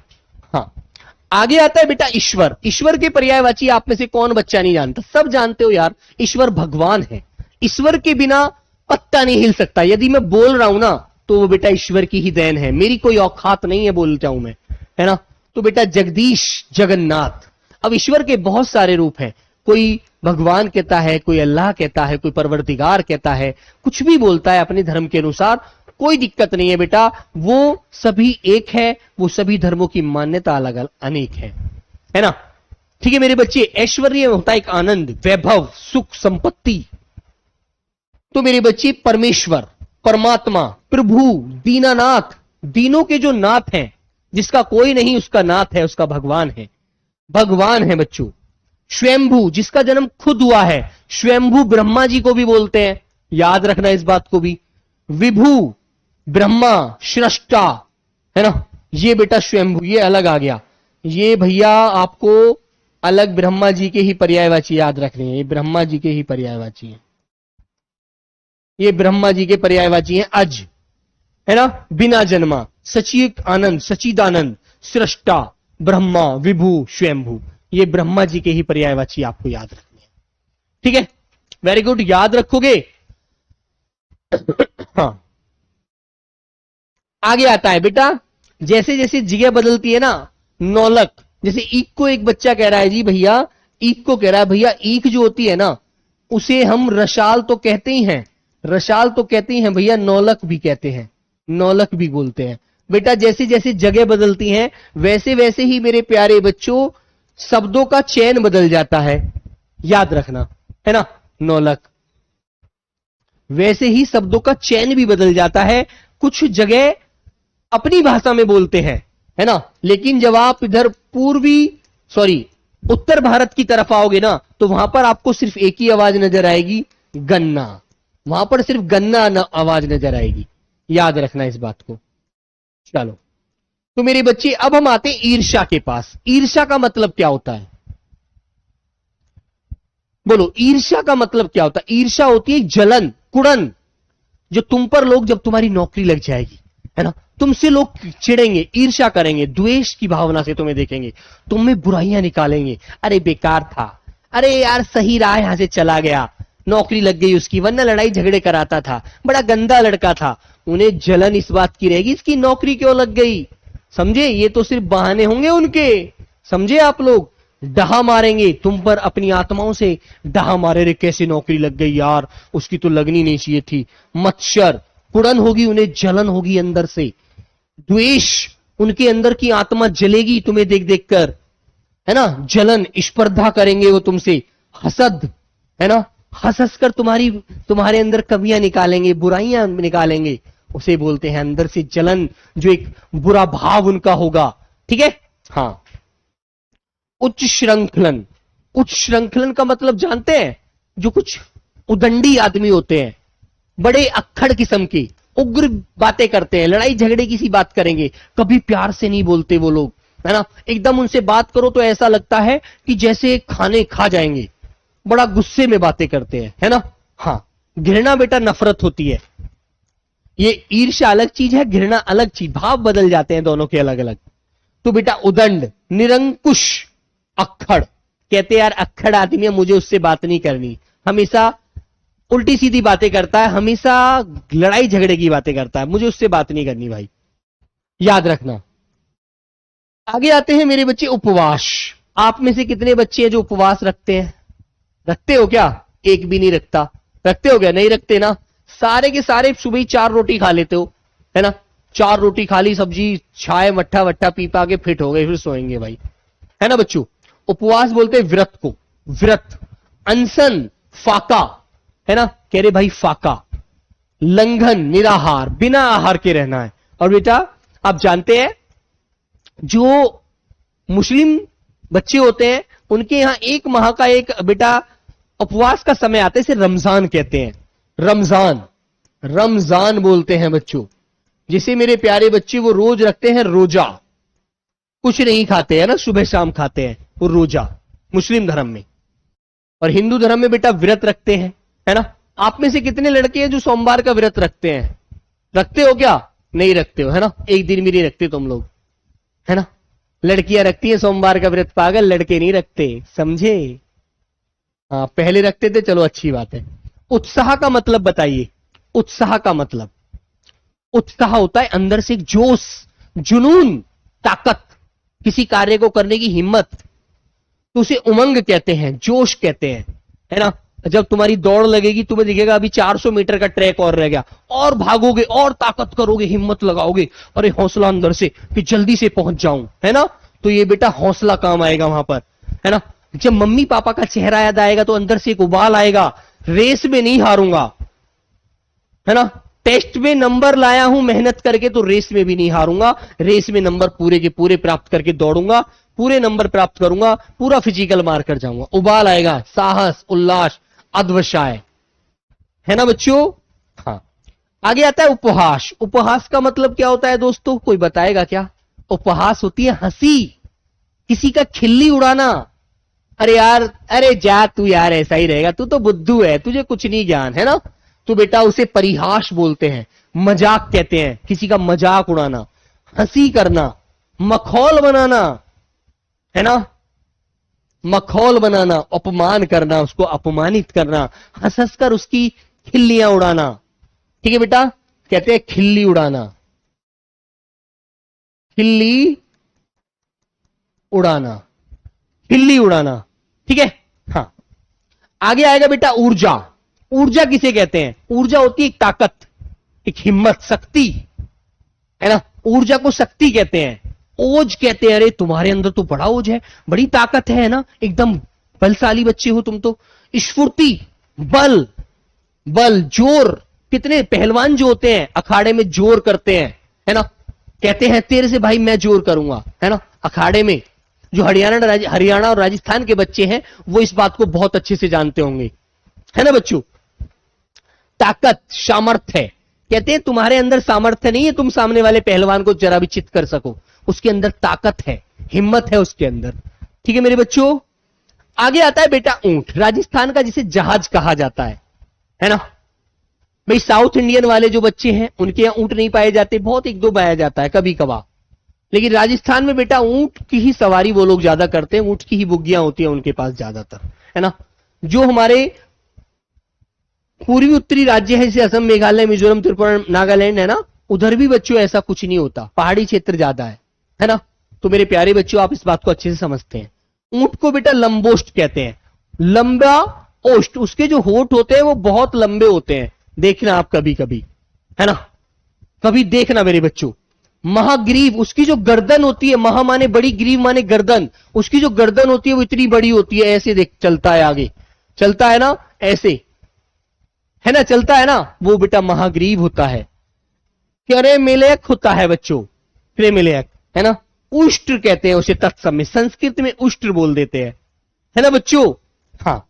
हाँ, आगे आता है बेटा ईश्वर। ईश्वर के पर्यायवाची आप में से कौन बच्चा नहीं जानता, सब जानते हो यार, ईश्वर भगवान है। ईश्वर के बिना पत्ता नहीं हिल सकता। यदि मैं बोल रहा हूं ना, तो वो बेटा ईश्वर की ही देन है, मेरी कोई औकात नहीं है बोलता हूं मैं, है ना। तो बेटा जगदीश, जगन्नाथ। अब ईश्वर के बहुत सारे रूप हैं, कोई भगवान कहता है, कोई अल्लाह कहता है, कोई परवरदिगार कहता है, कुछ भी बोलता है अपने धर्म के अनुसार, कोई दिक्कत नहीं है बेटा, वो सभी एक है, वो सभी धर्मों की मान्यता अलग अलग अनेक है ना। ठीक है मेरे बच्चे, ऐश्वर्य होता है एक आनंद, वैभव, सुख, संपत्ति। तो मेरे बच्चे परमेश्वर, परमात्मा, प्रभु, दीनानाथ, दीनों के जो नाथ हैं, जिसका कोई नहीं उसका नाथ है, उसका भगवान है, भगवान है बच्चों। स्वयंभू, जिसका जन्म खुद हुआ है, स्वयंभू ब्रह्मा जी को भी बोलते हैं, याद रखना इस बात को भी। विभू, ब्रह्मा, सृष्टा, है ना, ये बेटा स्वयंभू, ये अलग आ गया। ये भैया आपको अलग ब्रह्मा जी के ही पर्यायवाची याद रखने हैं, ये ब्रह्मा जी के ही पर्यायवाची है, ये ब्रह्मा जी के पर्यायवाची हैं। अज, है ना, बिना जन्मा, सचिद आनंद, सचिदानंद, सृष्टा, ब्रह्मा, विभू, स्वयंभू, ये ब्रह्मा जी के ही पर्यायवाची आपको याद रखने हैं। ठीक है, वेरी गुड, याद रखोगे। हाँ, आगे आता है बेटा, जैसे जैसे जगह बदलती है ना, नौलक, जैसे ईक को एक बच्चा कह रहा है जी भैया, ईक को कह रहा है भैया ईक जो होती है ना, उसे हम रशाल तो कहते ही हैं, रशाल तो कहते ही हैं भैया, नौलक भी कहते हैं, नौलक भी बोलते हैं। बेटा जैसे जैसे जगह बदलती हैं वैसे वैसे ही मेरे प्यारे बच्चों शब्दों का चयन बदल जाता है, याद रखना, है ना, नौलक। वैसे ही शब्दों का चयन भी बदल जाता है, कुछ जगह अपनी भाषा में बोलते हैं, है ना, लेकिन जब आप इधर पूर्वी, सॉरी, उत्तर भारत की तरफ आओगे ना, तो वहां पर आपको सिर्फ एक ही आवाज नजर आएगी, गन्ना, वहां पर सिर्फ गन्ना आवाज नजर आएगी, याद रखना इस बात को। चलो, तो मेरे बच्चे अब हम आते हैं ईर्ष्या के पास। ईर्ष्या का मतलब क्या होता है, बोलो, ईर्ष्या का मतलब क्या होता है? ईर्ष्या होती है जलन, कुड़न, जो तुम पर लोग, जब तुम्हारी नौकरी लग जाएगी, है ना, तुमसे लोग चिढ़ेंगे, ईर्ष्या करेंगे, द्वेष की भावना से तुम्हें देखेंगे, तुम में बुराइयां निकालेंगे, अरे बेकार था, अरे यार सही रहा, यहां से चला गया, नौकरी लग गई उसकी, वरना लड़ाई झगड़े कराता था, बड़ा गंदा लड़का था। उन्हें जलन इस बात की रहेगी, इसकी नौकरी क्यों लग गई, समझे, ये तो सिर्फ बहाने होंगे उनके, समझे आप लोग, डहा मारेंगे तुम पर, अपनी आत्माओं से डहा मारे, रे कैसे नौकरी लग गई यार, उसकी तो लगनी नहीं चाहिए थी। मत्सर, कुड़न होगी, उन्हें जलन होगी अंदर से, द्वेष, उनके अंदर की आत्मा जलेगी तुम्हें देख देख कर, है ना, जलन, स्पर्धा करेंगे वो तुमसे, हसद, है ना, हंस हंस कर तुम्हारे अंदर कमियां निकालेंगे, बुराइयां निकालेंगे, उसे बोलते हैं अंदर से जलन, जो एक बुरा भाव उनका होगा, ठीक है। हाँ, उच्च श्रृंखलन, उच्च श्रृंखलन का मतलब जानते हैं, जो कुछ उदंडी आदमी होते हैं, बड़े अक्खड़ किस्म के, उग्र बातें करते हैं, लड़ाई झगड़े की सी बात करेंगे, कभी प्यार से नहीं बोलते वो लोग, है ना, एकदम उनसे बात करो तो ऐसा लगता है कि जैसे खाने खा जाएंगे, बड़ा गुस्से में बातें करते हैं, है ना। हाँ, घृणा बेटा नफरत होती है, ये ईर्ष्या अलग चीज है, घृणा अलग चीज, भाव बदल जाते हैं दोनों के अलग अलग। तो बेटा उदंड, निरंकुश, अक्खड़, कहते यार अक्खड़ आदमी है, मुझे उससे बात नहीं करनी, हमेशा उल्टी सीधी बातें करता है, हमेशा लड़ाई झगड़े की बातें करता है, मुझे उससे बात नहीं करनी भाई, याद रखना। आगे आते हैं मेरे बच्चे उपवास। आप में से कितने बच्चे हैं जो उपवास रखते हैं, रखते हो क्या? एक भी नहीं रखता, रखते हो क्या? नहीं रखते ना, सारे के सारे सुबह ही 4 रोटी खा लेते हो, है ना, 4 रोटी खा ली, सब्जी छाए मट्ठा वट्ठा पी पा के फिट हो गए, फिर सोएंगे भाई, है ना बच्चों। उपवास बोलते हैं व्रत को, व्रत, अनशन, फाका, है ना, कह रहे भाई फाका, लंघन, निराहार, बिना आहार के रहना है। और बेटा आप जानते हैं जो मुस्लिम बच्चे होते हैं उनके यहां 1 माह का एक बेटा उपवास का समय आता है, इसे रमजान कहते हैं, रमजान, रमजान बोलते हैं बच्चों, जिसे मेरे प्यारे बच्चे वो रोज रखते हैं रोजा, कुछ नहीं खाते हैं ना, सुबह शाम खाते हैं वो रोजा, मुस्लिम धर्म में। और हिंदू धर्म में बेटा व्रत रखते हैं, है ना। आप में से कितने लड़के हैं जो सोमवार का व्रत रखते हैं, रखते हो क्या? नहीं रखते हो, है ना, एक दिन भी नहीं रखते तुम लोग, है ना। लड़कियां रखती है सोमवार का व्रत, पागल, लड़के नहीं रखते, समझे। हाँ, पहले रखते थे, चलो अच्छी बात है। उत्साह का मतलब बताइए, उत्साह का मतलब, उत्साह होता है अंदर से एक जोश, जुनून, ताकत, किसी कार्य को करने की हिम्मत, तो उसे उमंग कहते हैं, जोश कहते हैं, है ना। जब तुम्हारी दौड़ लगेगी, तुम्हें दिखेगा अभी 400 मीटर का ट्रैक और रह गया, और भागोगे और ताकत करोगे, हिम्मत लगाओगे, अरे हौसला अंदर से कि जल्दी से पहुंच जाऊं, है ना। तो ये बेटा हौसला काम आएगा वहां पर, है ना। जब मम्मी पापा का चेहरा याद आएगा तो अंदर से एक उबाल आएगा, रेस में नहीं हारूंगा, है ना। टेस्ट में नंबर लाया हूं मेहनत करके, तो रेस में भी नहीं हारूंगा, रेस में नंबर पूरे के पूरे प्राप्त करके दौड़ूंगा, पूरे नंबर प्राप्त करूंगा, पूरा फिजिकल मार कर जाऊंगा, उबाल आएगा, साहस, उल्लास, अध्वसाय, है ना बच्चों। हाँ, आगे आता है उपहास। उपहास का मतलब क्या होता है दोस्तों, कोई बताएगा क्या? उपहास होती है हंसी, किसी का खिल्ली उड़ाना, अरे यार, अरे जा तू यार, ऐसा ही रहेगा, तू तो बुद्धू है, तुझे कुछ नहीं ज्ञान, है ना। तो बेटा उसे परिहास बोलते हैं, मजाक कहते हैं, किसी का मजाक उड़ाना, हंसी करना, मखौल बनाना, है ना, मखौल बनाना, अपमान करना, उसको अपमानित करना, हंस हंस कर उसकी खिल्लियां उड़ाना, ठीक है बेटा, कहते हैं खिल्ली उड़ाना, खिल्ली उड़ाना, खिल्ली उड़ाना। ठीक है, हाँ। आगे आएगा बेटा ऊर्जा। ऊर्जा किसे कहते हैं? ऊर्जा होती है एक ताकत, एक हिम्मत, शक्ति, है ना। ऊर्जा को शक्ति कहते हैं। ओज कहते हैं, अरे तुम्हारे अंदर तो बड़ा ओज है, बड़ी ताकत है ना, एकदम बलशाली बच्चे हो तुम तो। स्फूर्ति, बल, बल, जोर। कितने पहलवान जो होते हैं अखाड़े में जोर करते हैं, है ना, कहते हैं तेरे से भाई मैं जोर करूंगा, है ना। अखाड़े में जो हरियाणा और राजस्थान के बच्चे हैं वो इस बात को बहुत अच्छे से जानते होंगे, है ना बच्चों। ताकत, सामर्थ्य है। कहते हैं तुम्हारे अंदर सामर्थ्य नहीं है तुम सामने वाले पहलवान को जरा भी चित कर सको, उसके अंदर ताकत है, हिम्मत है उसके अंदर। ठीक है मेरे बच्चों। आगे आता है बेटा ऊंट, राजस्थान का जिसे जहाज कहा जाता है ना। भाई साउथ इंडियन वाले जो बच्चे हैं उनके यहां ऊंट नहीं पाए जाते, बहुत एक दो पाया जाता है कभी कभार, लेकिन राजस्थान में बेटा ऊंट की ही सवारी वो लोग ज्यादा करते हैं, ऊंट की ही बुग्गियां होती है उनके पास ज्यादातर, है ना। जो हमारे पूर्वी उत्तरी राज्य है जैसे असम, मेघालय, मिजोरम, त्रिपुरा, नागालैंड, है ना, उधर भी बच्चों ऐसा कुछ नहीं होता, पहाड़ी क्षेत्र ज्यादा है ना। तो मेरे प्यारे बच्चों आप इस बात को अच्छे से समझते हैं। ऊंट को बेटा लंबोष्ट कहते हैं, लंबा ओष्ट, उसके जो होठ होते हैं वो बहुत लंबे होते हैं, देखना आप कभी कभी, है ना, कभी देखना मेरे बच्चों। महाग्रीव, उसकी जो गर्दन होती है, महा माने बड़ी, ग्रीव माने गर्दन, उसकी जो गर्दन होती है वो इतनी बड़ी होती है, ऐसे देख चलता है, आगे चलता है ना, ऐसे, है ना, चलता है ना, वो बेटा महाग्रीव होता है। क्रेमेलेक होता है बच्चों, क्रेमेलेक, है ना। उष्ट्र कहते हैं उसे तत्सम में, संस्कृत में उष्ट्र बोल देते हैं, है ना बच्चों। हाँ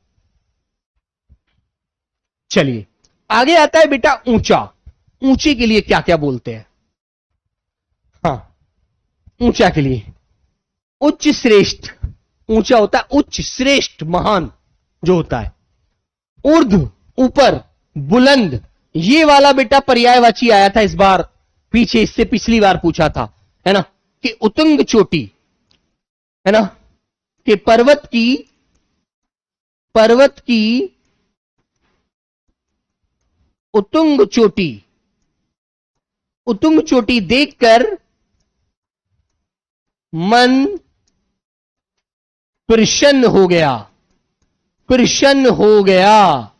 चलिए आगे आता है बेटा ऊंचा। ऊंचे के लिए क्या क्या बोलते हैं? हाँ, ऊंचा के लिए उच्च श्रेष्ठ, ऊंचा होता है उच्च, श्रेष्ठ महान जो होता है। ऊर्ध्व ऊपर, बुलंद, ये वाला बेटा पर्यायवाची आया था इस बार, पीछे इससे पिछली बार पूछा था, है ना, कि उतुंग चोटी, है ना, कि पर्वत की उतुंग चोटी, उतुंग चोटी देखकर मन प्रसन्न हो गया, प्रसन्न हो गया।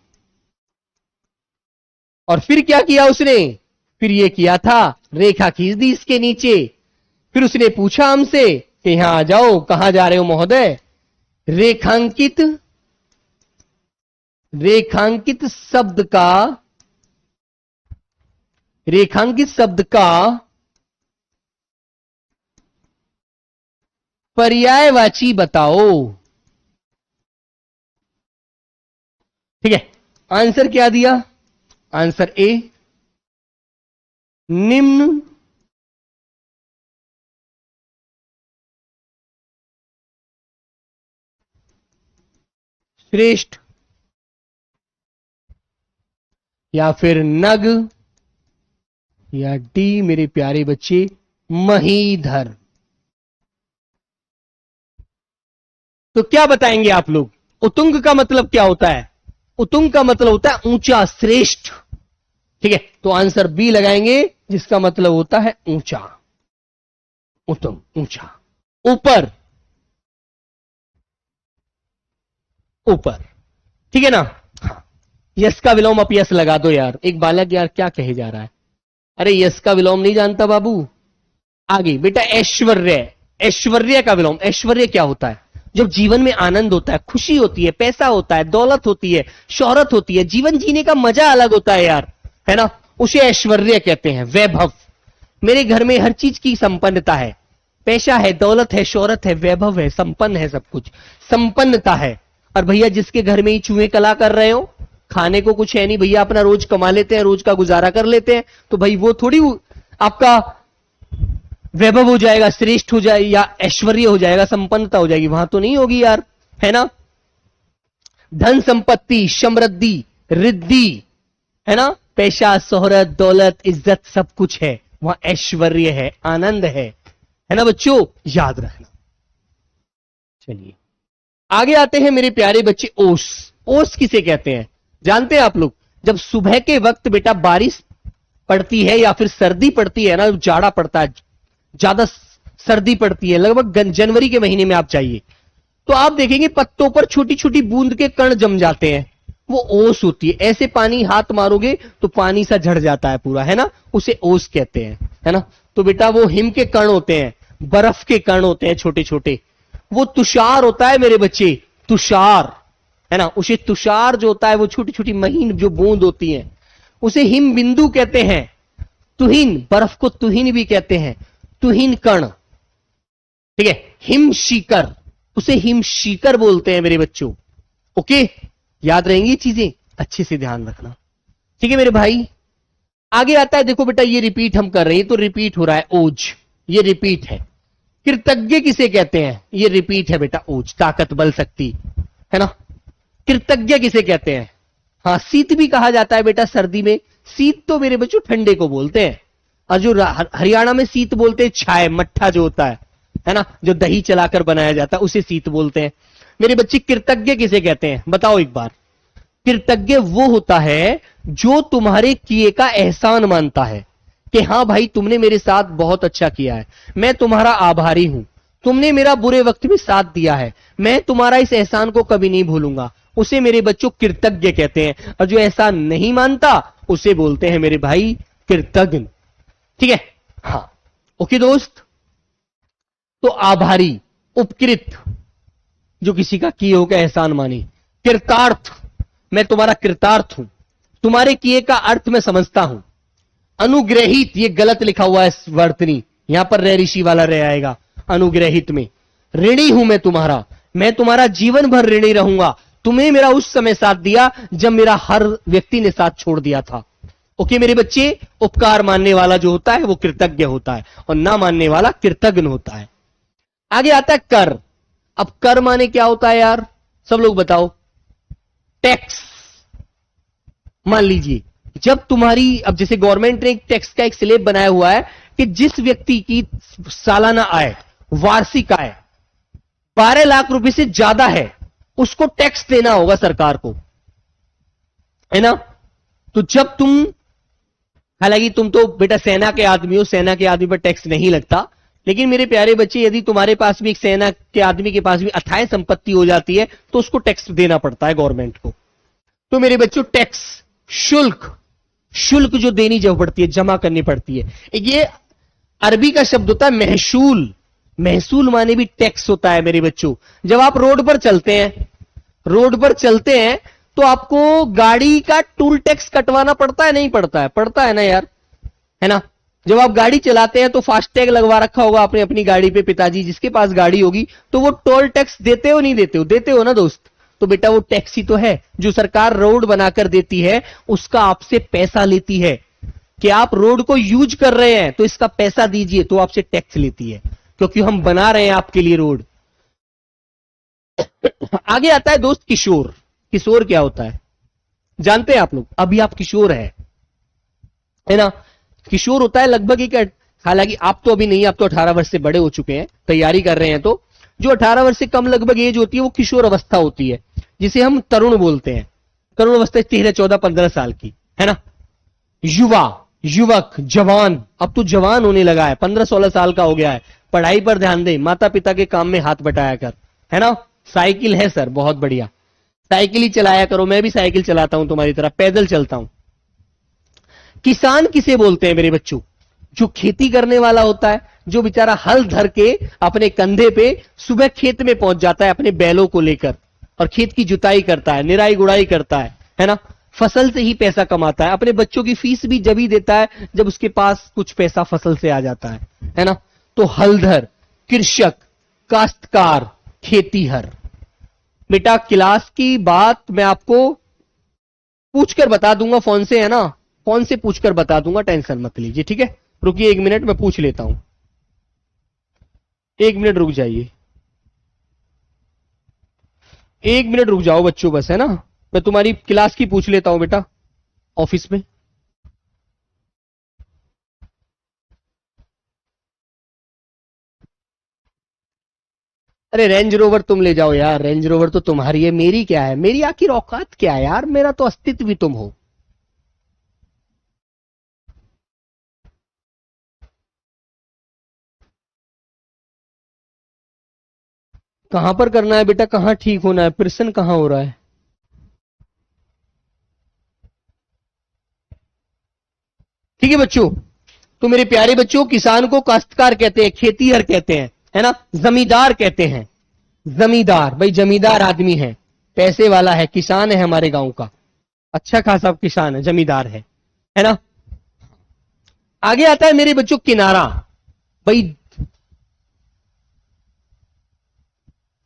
और फिर क्या किया उसने? फिर ये किया था, रेखा खींच दी इसके नीचे। फिर उसने पूछा हमसे कि यहां आ जाओ, कहां जा रहे हो महोदय? रेखांकित, रेखांकित शब्द का, रेखांकित शब्द का पर्यायवाची बताओ। ठीक है, आंसर क्या दिया? आंसर ए, निम्न श्रेष्ठ, या फिर नग, या डी मेरे प्यारे बच्चे महीधर। तो क्या बताएंगे आप लोग? उतुंग का मतलब क्या होता है? उतुंग का मतलब होता है ऊंचा, श्रेष्ठ। ठीक है, तो आंसर बी लगाएंगे जिसका मतलब होता है ऊंचा, उतुंग, ऊंचा। ऊपर, ऊपर, ठीक है ना। हाँ, यस का विलोम आप यस लगा दो यार। एक बालक यार क्या कहे जा रहा है? अरे यस का विलोम नहीं जानता बाबू। आगे बेटा ऐश्वर्य, ऐश्वर्य का विलोम, ऐश्वर्य क्या होता है? जब जीवन में आनंद होता है, खुशी होती है, पैसा होता है, दौलत होती है, शोहरत होती है, जीवन जीने का मजा अलग होता है यार, है ना, उसे ऐश्वर्य कहते हैं। वैभव, मेरे घर में हर चीज की संपन्नता है, पैसा है, दौलत है, शोहरत है, वैभव है, संपन्न है, सब कुछ संपन्नता है। और भैया जिसके घर में ही चूहे कला कर रहे हो, खाने को कुछ है नहीं भैया, अपना रोज कमा लेते हैं, रोज का गुजारा कर लेते हैं, तो भाई वो थोड़ी आपका वैभव हो जाएगा, श्रेष्ठ हो जाएगा, या ऐश्वर्य हो जाएगा, संपन्नता हो जाएगी, वहां तो नहीं होगी यार, है ना। धन संपत्ति, समृद्धि, रिद्धि, है ना, पैसा, शोहरत, दौलत, इज्जत, सब कुछ है, वहां ऐश्वर्य है, आनंद है ना बच्चों, याद रखना। चलिए आगे आते हैं मेरे प्यारे बच्चे ओस। ओस किसे कहते हैं जानते हैं आप लोग? जब सुबह के वक्त बेटा बारिश पड़ती है या फिर सर्दी पड़ती है ना, जाड़ा पड़ता है, ज्यादा सर्दी पड़ती है, लगभग जनवरी के महीने में आप जाइए तो आप देखेंगे पत्तों पर छोटी छोटी बूंद के कण जम जाते हैं, वो ओस होती है। ऐसे पानी हाथ मारोगे तो पानी सा झड़ जाता है पूरा, है ना, उसे ओस कहते हैं, है ना। तो बेटा वो हिम के कण होते हैं, बर्फ के कण होते हैं छोटे छोटे। वो तुषार होता है मेरे बच्चे, तुषार, है ना, उसे तुषार जो होता है वो छोटी छोटी महीन जो बूंद होती है उसे हिम बिंदु कहते हैं। तुहिन, बर्फ को तुहिन भी कहते हैं, तुहिन कण, ठीक है। हिम शिकर, उसे हिम शिकर बोलते हैं मेरे बच्चों। ओके, याद रहेंगी चीजें, अच्छे से ध्यान रखना, ठीक है मेरे भाई। आगे आता है, देखो बेटा ये रिपीट हम कर रहे हैं तो रिपीट हो रहा है, ओज, ये रिपीट है। कृतज्ञ किसे कहते हैं, ये रिपीट है बेटा, ओज, ताकत, बल, शक्ति, है ना। कृतज्ञ किसे कहते हैं, हाँ, शीत भी कहा जाता है बेटा सर्दी में। शीत तो मेरे बच्चों ठंडे को बोलते हैं, और जो हरियाणा में शीत बोलते हैं छाय, मट्ठा जो होता है ना, जो दही चलाकर बनाया जाता है उसे शीत बोलते हैं मेरे बच्चे। कृतज्ञ किसे कहते हैं बताओ एक बार। कृतज्ञ वो होता है जो तुम्हारे किए का एहसान मानता है कि हाँ भाई तुमने मेरे साथ बहुत अच्छा किया है, मैं तुम्हारा आभारी हूं, तुमने मेरा बुरे वक्त में साथ दिया है, मैं तुम्हारा इस एहसान को कभी नहीं भूलूंगा, उसे मेरे बच्चों कृतज्ञ कहते हैं। और जो एहसान नहीं मानता उसे बोलते हैं मेरे भाई कृतज्ञ, ठीक है। हाँ, ओके दोस्त। तो आभारी, उपकृत, जो किसी का किए हो का एहसान माने। कृतार्थ, मैं तुम्हारा कृतार्थ हूं, तुम्हारे किए का अर्थ मैं समझता हूं। अनुग्रहित, ये गलत लिखा हुआ है वर्तनी, यहां पर रे ऋषि वाला रे आएगा अनुग्रहित में। ऋणी हूं मैं तुम्हारा जीवन भर ऋणी रहूंगा, तुम्हें मेरा उस समय साथ दिया जब मेरा हर व्यक्ति ने साथ छोड़ दिया था। ओके मेरे बच्चे, उपकार मानने वाला जो होता है वो कृतज्ञ होता है और ना मानने वाला कृतज्ञ होता है। आगे आता है कर। अब कर माने क्या होता है यार, सब लोग बताओ। टैक्स। मान लीजिए जब तुम्हारी, अब जैसे गवर्नमेंट ने एक टैक्स का एक स्लैब बनाया हुआ है कि जिस व्यक्ति की सालाना आय, वार्षिक आय 12 लाख रुपए से ज्यादा है उसको टैक्स देना होगा सरकार को, है ना। तो जब तुम, हालांकि तुम तो बेटा सेना के आदमी हो, सेना के आदमी पर टैक्स नहीं लगता, लेकिन मेरे प्यारे बच्चे यदि तुम्हारे पास भी एक सेना के आदमी के पास भी अथाह संपत्ति हो जाती है तो उसको टैक्स देना पड़ता है गवर्नमेंट को। तो मेरे बच्चों टैक्स, शुल्क, शुल्क जो देनी जब पड़ती है, जमा करनी पड़ती है, ये अरबी का शब्द होता है महसूल। महसूल माने भी टैक्स होता है मेरे बच्चों। जब आप रोड पर चलते हैं, रोड पर चलते हैं तो आपको गाड़ी का टूल टैक्स कटवाना पड़ता है नहीं पड़ता है, पड़ता है ना यार, है ना। जब आप गाड़ी चलाते हैं तो फास्टैग लगवा रखा होगा आपने अपनी गाड़ी पे, पिताजी जिसके पास गाड़ी होगी, तो वो टोल टैक्स देते हो नहीं देते हो, देते हो ना दोस्त। तो बेटा वो टैक्स ही तो है जो सरकार रोड बनाकर देती है, उसका आपसे पैसा लेती है कि आप रोड को यूज कर रहे हैं तो इसका पैसा दीजिए, तो आपसे टैक्स लेती है क्योंकि हम बना रहे हैं आपके लिए रोड। आगे आता है दोस्त किशोर। किशोर क्या होता है जानते हैं आप लोग, अभी आप किशोर है ना। किशोर होता है लगभग एक, हालांकि आप तो अभी नहीं, आप तो 18 वर्ष से बड़े हो चुके हैं, तैयारी कर रहे हैं, तो जो 18 वर्ष से कम लगभग एज होती है वो किशोर अवस्था होती है, जिसे हम तरुण बोलते हैं। तरुण अवस्था 13, 14, 15 साल की, है ना। युवा, युवक, जवान, अब तो जवान होने लगा है, 15, 16 साल का हो गया है, पढ़ाई पर ध्यान दे, माता पिता के काम में हाथ बटाया कर, है ना। साइकिल है सर, बहुत बढ़िया, साइकिल ही चलाया करो, मैं भी साइकिल चलाता हूं तुम्हारी तरह, पैदल चलता हूं। किसान किसे बोलते हैं मेरे बच्चों, जो खेती करने वाला होता है, जो बेचारा हल धर के अपने कंधे पे सुबह खेत में पहुंच जाता है अपने बैलों को लेकर और खेत की जुताई करता है, निराई गुड़ाई करता है ना। फसल से ही पैसा कमाता है, अपने बच्चों की फीस भी जब ही देता है जब उसके पास कुछ पैसा फसल से आ जाता है ना। तो हलधर, कृषक, काश्तकार, खेतीहर। बेटा क्लास की बात मैं आपको पूछकर बता दूंगा फोन से, है ना, फोन से पूछकर बता दूंगा, टेंशन मत लीजिए, ठीक है। रुकिए 1 मिनट, मैं पूछ लेता हूं, 1 मिनट रुक जाइए, 1 मिनट रुक जाओ बच्चों बस, है ना। मैं तुम्हारी क्लास की पूछ लेता हूं बेटा ऑफिस में। अरे रेंज रोवर तुम ले जाओ यार, रेंज रोवर तो तुम्हारी है, मेरी क्या है, मेरी आखिर औकात क्या है यार, मेरा तो अस्तित्व भी तुम हो। कहां पर करना है बेटा, कहां ठीक होना है, प्रश्न कहां हो रहा है? ठीक है बच्चों, तो मेरे प्यारे बच्चों, किसान को काश्तकार कहते हैं, खेतीहर कहते हैं, है ना, जमींदार कहते हैं। जमींदार भाई, जमींदार आदमी है, पैसे वाला है, किसान है हमारे गांव का, अच्छा खासा किसान है, जमींदार है ना। आगे आता है मेरे बच्चों किनारा। भाई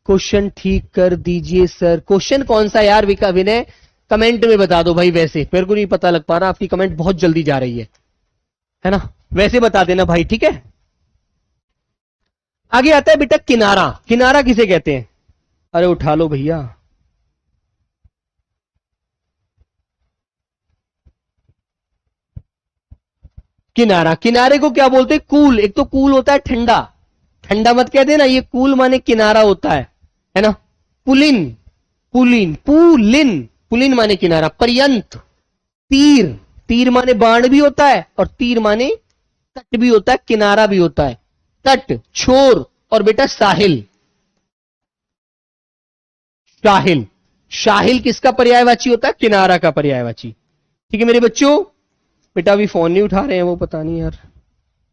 क्वेश्चन ठीक कर दीजिए सर। क्वेश्चन कौन सा यार विनय, कमेंट में बता दो भाई, वैसे मेरे को नहीं पता लग पा रहा, आपकी कमेंट बहुत जल्दी जा रही है ना, वैसे बता देना भाई, ठीक है। आगे आता है बेटा किनारा। किनारा किसे कहते हैं? अरे उठा लो भैया। किनारा, किनारे को क्या बोलते हैं? कूल। एक तो कूल होता है ठंडा, ठंडा मत कह देना, ये कूल माने किनारा होता है ना। पुलिन, पुलिन, पुलिन, पुलिन माने किनारा। पर्यंत, तीर, तीर माने बाण भी होता है और तीर माने तट भी होता है, किनारा भी होता है। तट, छोर और बेटा साहिल। साहिल, साहिल किसका पर्यायवाची होता है? किनारा का पर्यायवाची। ठीक है मेरे बच्चों, बेटा अभी फोन नहीं उठा रहे हैं वो, पता नहीं यार।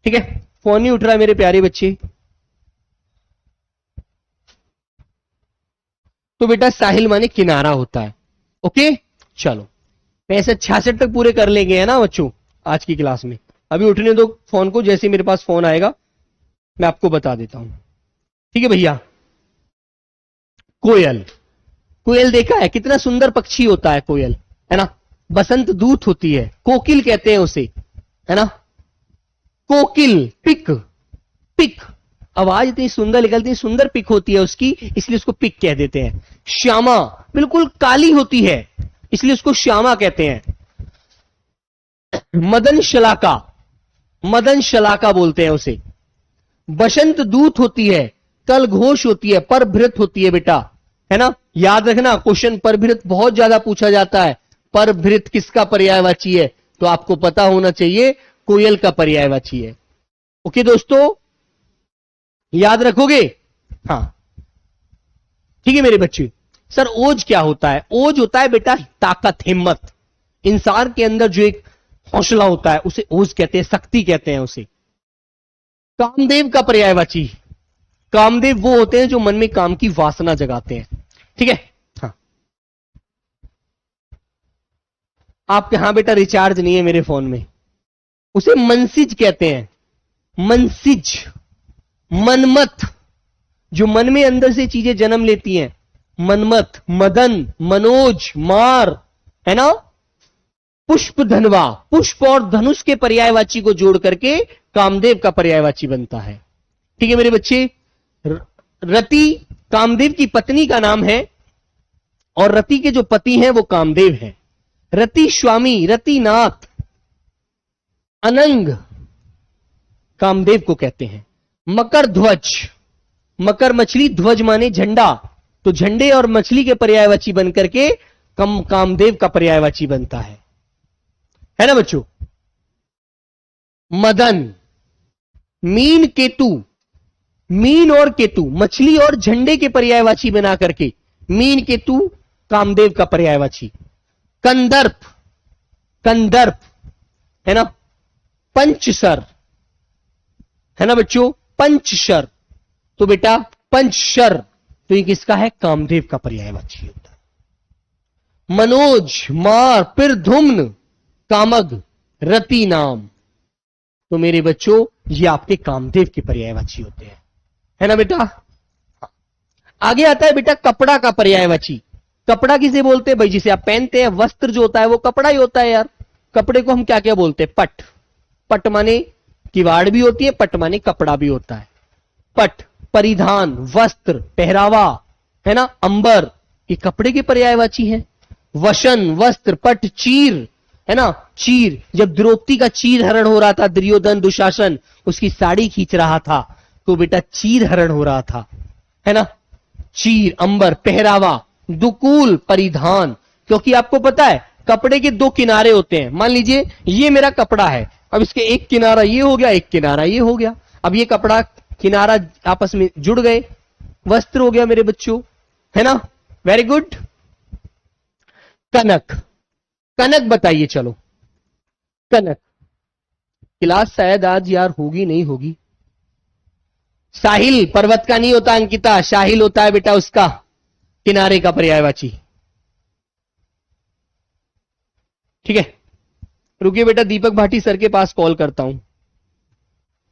ठीक है, फोन नहीं उठ रहा है मेरे प्यारे बच्चे। तो बेटा साहिल माने किनारा होता है। ओके चलो, 65 तक पूरे कर लेंगे, है ना बच्चों, आज की क्लास में। अभी उठने दो फोन को, जैसे मेरे पास फोन आएगा मैं आपको बता देता हूं। ठीक है भैया। कोयल, कोयल देखा है कितना सुंदर पक्षी होता है कोयल, है ना। बसंत दूत होती है, कोकिल कहते हैं उसे, है ना। कोकिल, पिक, पिक, आवाज इतनी सुंदर निकलती है, सुंदर पिक होती है उसकी, इसलिए उसको पिक कह देते हैं। श्यामा, बिल्कुल काली होती है, इसलिए उसको श्यामा कहते हैं। मदन शलाका, मदन शलाका बोलते हैं उसे। बसंत दूत होती है, कल घोष होती है, परभृत होती है बेटा, है ना। याद रखना, क्वेश्चन परभृत बहुत ज्यादा पूछा जाता है। परभृत किसका पर्यायवाची है? तो आपको पता होना चाहिए, कोयल का पर्यायवाची है। ओके दोस्तों, याद रखोगे? हाँ ठीक है मेरे बच्चे। सर ओज क्या होता है? ओज होता है बेटा ताकत, हिम्मत। इंसान के अंदर जो एक हौसला होता है उसे ओज कहते हैं, शक्ति कहते हैं उसे। कामदेव का पर्यायवाची, कामदेव वो होते हैं जो मन में काम की वासना जगाते हैं। ठीक है हाँ। आपके यहां बेटा रिचार्ज नहीं है मेरे फोन में, उसे मनसिज कहते हैं। मनसिज, मनमथ, जो मन में अंदर से चीजें जन्म लेती हैं। मनमथ, मदन, मनोज, मार, है ना। पुष्प धनवा, पुष्प और धनुष के पर्यायवाची को जोड़ करके कामदेव का पर्यायवाची बनता है। ठीक है मेरे बच्चे। रति कामदेव की पत्नी का नाम है और रति के जो पति हैं वो कामदेव हैं। रति स्वामी, रतिनाथ, अनंग कामदेव को कहते हैं। मकर ध्वज, मकर मछली, ध्वज माने झंडा, तो झंडे और मछली के पर्यायवाची बनकर के कामदेव का पर्यायवाची बनता है ना बच्चों। मदन, मीन केतु, मीन और केतु मछली और झंडे के पर्यायवाची बना करके मीन केतु कामदेव का पर्यायवाची। कंदर्प, कंदर्प, है ना। पंचशर, है ना बच्चों, पंचशर, तो बेटा पंचशर, तो ये किसका है? कामदेव का पर्यायवाची होता है। मनोज, मार, फिर धुम्न, कामग, रति नाम, तो मेरे बच्चों ये आपके कामदेव के पर्यायवाची होते हैं, है ना बेटा। आगे आता है बेटा कपड़ा का पर्यायवाची। कपड़ा किसे बोलते हैं भाई? जिसे आप पहनते हैं, वस्त्र जो होता है वो कपड़ा ही होता है यार। कपड़े को हम क्या क्या बोलते हैं? पट, पट माने किवाड़ भी होती है, पट माने कपड़ा भी होता है। पट, परिधान, वस्त्र, पहरावा, है ना। अंबर, ये कपड़े के पर्यायवाची हैं। वशन, वस्त्र, पट, चीर, है ना। चीर, जब द्रौपदी का चीर हरण हो रहा था, दुर्योधन दुशासन उसकी साड़ी खींच रहा था, तो बेटा चीर हरण हो रहा था, है ना। चीर, अंबर, पहरावा। दुकूल, परिधान, क्योंकि आपको पता है कपड़े के दो किनारे होते हैं। मान लीजिए ये मेरा कपड़ा है, अब इसके एक किनारा ये हो गया, एक किनारा ये हो गया। अब ये कपड़ा किनारा आपस में जुड़ गए, वस्त्र हो गया मेरे बच्चों, है ना, वेरी गुड। कनक, कनक बताइए, चलो कनक। क्लास शायद आज यार होगी नहीं होगी। साहिल पर्वत का नहीं होता अंकिता, साहिल होता है बेटा उसका किनारे का पर्यायवाची। ठीक है, रुकिए बेटा, दीपक भाटी सर के पास कॉल करता हूं,